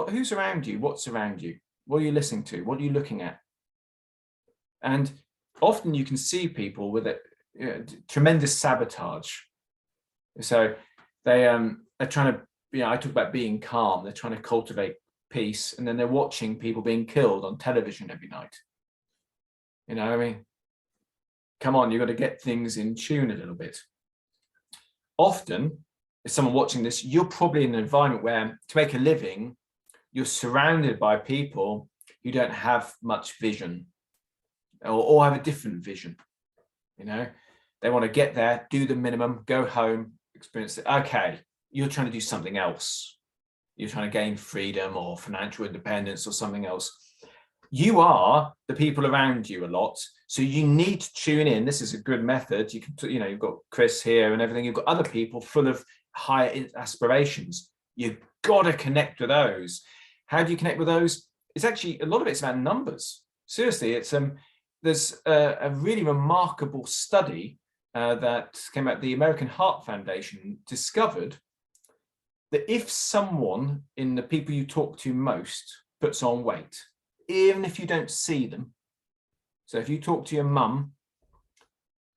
Who's around you? What's around you? What are you listening to? What are you looking at? And often you can see people with tremendous sabotage. So they are trying to, I talk about being calm. They're trying to cultivate peace, and then they're watching people being killed on television every night. I mean, come on, you've got to get things in tune a little bit. Often, if someone watching this, you're probably in an environment where to make a living, you're surrounded by people who don't have much vision or have a different vision. They want to get there, do the minimum, go home, experience it. Okay, you're trying to do something else. You're trying to gain freedom or financial independence or something else. You are the people around you a lot. So you need to tune in. This is a good method. You can, you've got Chris here and everything. You've got other people full of higher aspirations. You've got to connect with those. How do you connect with those? It's actually, a lot of it's about numbers. Seriously, it's there's a really remarkable study that came out. The American Heart Foundation discovered that if someone in the people you talk to most puts on weight, even if you don't see them, so if you talk to your mum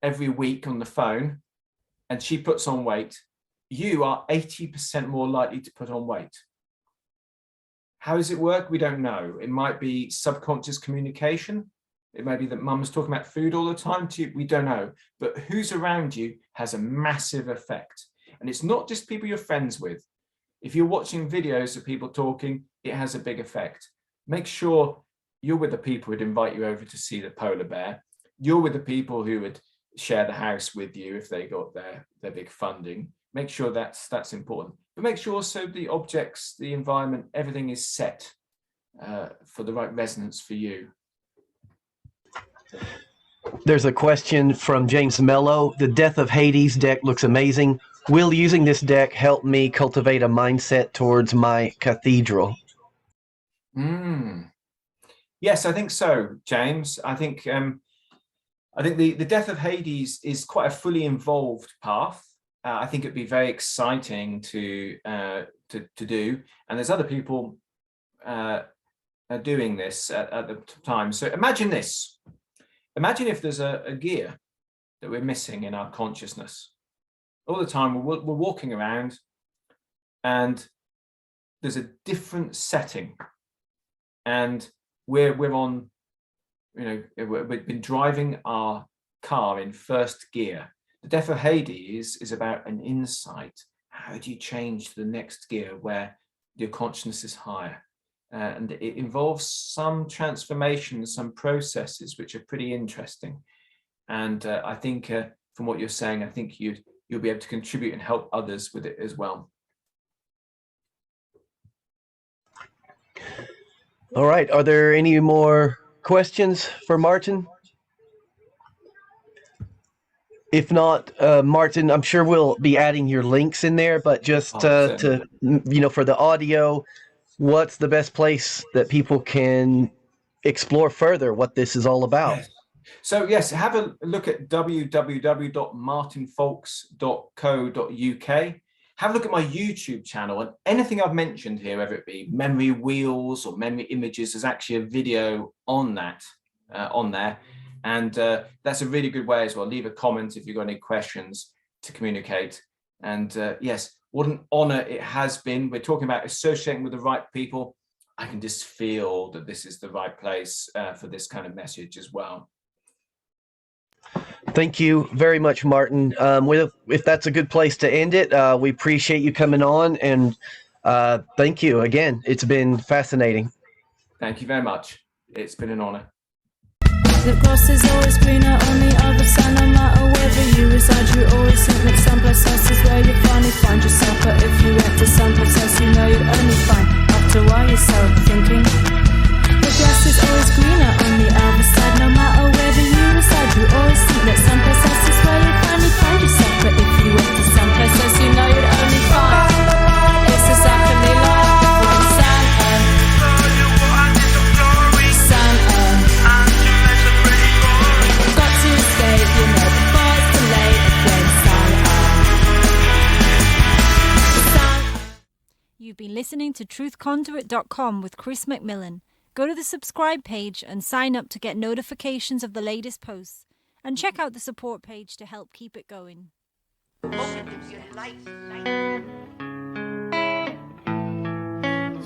every week on the phone and she puts on weight, you are 80% more likely to put on weight. How does it work? We don't know. It might be subconscious communication. It may be that mum's talking about food all the time to you. We don't know. But who's around you has a massive effect. And it's not just people you're friends with. If you're watching videos of people talking, it has a big effect. Make sure you're with the people who'd invite you over to see the polar bear. You're with the people who would share the house with you if they got their big funding. Make sure that's important. But make sure also the objects, the environment, everything is set for the right resonance for you. There's a question from James Mello. The Death of Hades deck looks amazing. Will using this deck help me cultivate a mindset towards my cathedral? Yes, I think so, James. I think the Death of Hades is quite a fully involved path. I think it'd be very exciting to do, and there's other people doing this at the time. So imagine this. Imagine if there's a gear that we're missing in our consciousness. All the time we're walking around and there's a different setting, and we're on, we've been driving our car in first gear. The Death of Hades is about an insight. How do you change to the next gear where your consciousness is higher? And it involves some transformation, some processes which are pretty interesting. And I think from what you're saying, I think you'll be able to contribute and help others with it as well. All right. Are there any more questions for Martin? If not, Martin, I'm sure we'll be adding your links in there, but just to, for the audio, what's the best place that people can explore further what this is all about? Yes. So yes, have a look at www.martinfaulks.co.uk. Have a look at my YouTube channel, and anything I've mentioned here, whether it be memory wheels or memory images, there's actually a video on that on there. And that's a really good way as well. Leave a comment if you've got any questions to communicate. And yes, what an honor it has been. We're talking about associating with the right people. I can just feel that this is the right place for this kind of message as well. Thank you very much, Martin. If that's a good place to end it, we appreciate you coming on, and thank you again. It's been fascinating. Thank you very much. It's been an honor. The grass is always greener on the other side. No matter whether you reside, you always think that someplace else is where you finally find yourself. But if you went to someplace else, you know you'd only find after a while yourself thinking. The grass is always greener on the other side. No matter whether you reside, you always think that someplace else is where you finally find yourself. But if you went to someplace else, you know you'd only find it's exactly like when Santa. You've been listening to truthconduit.com with Chris McMillan. Go to the subscribe page and sign up to get notifications of the latest posts. And check out the support page to help keep it going.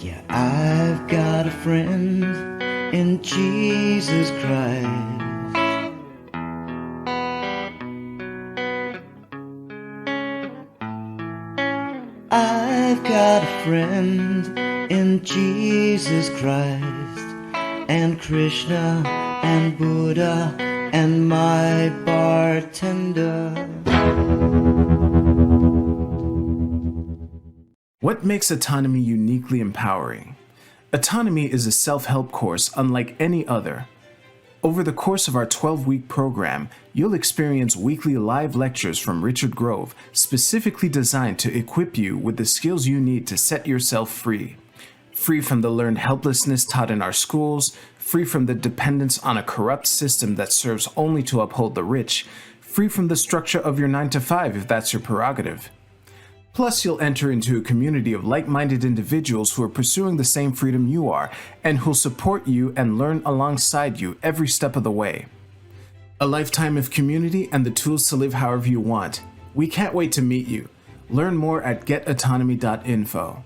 Yeah, I've got a friend in Jesus Christ. I've got a friend in Jesus Christ, and Krishna and Buddha and my bartender. What makes autonomy uniquely empowering? Autonomy is a self-help course unlike any other. Over the course of our 12-week program, you'll experience weekly live lectures from Richard Grove, specifically designed to equip you with the skills you need to set yourself free. Free from the learned helplessness taught in our schools, free from the dependence on a corrupt system that serves only to uphold the rich, free from the structure of your 9-to-5 if that's your prerogative. Plus, you'll enter into a community of like-minded individuals who are pursuing the same freedom you are, and who'll support you and learn alongside you every step of the way. A lifetime of community and the tools to live however you want. We can't wait to meet you. Learn more at getautonomy.info.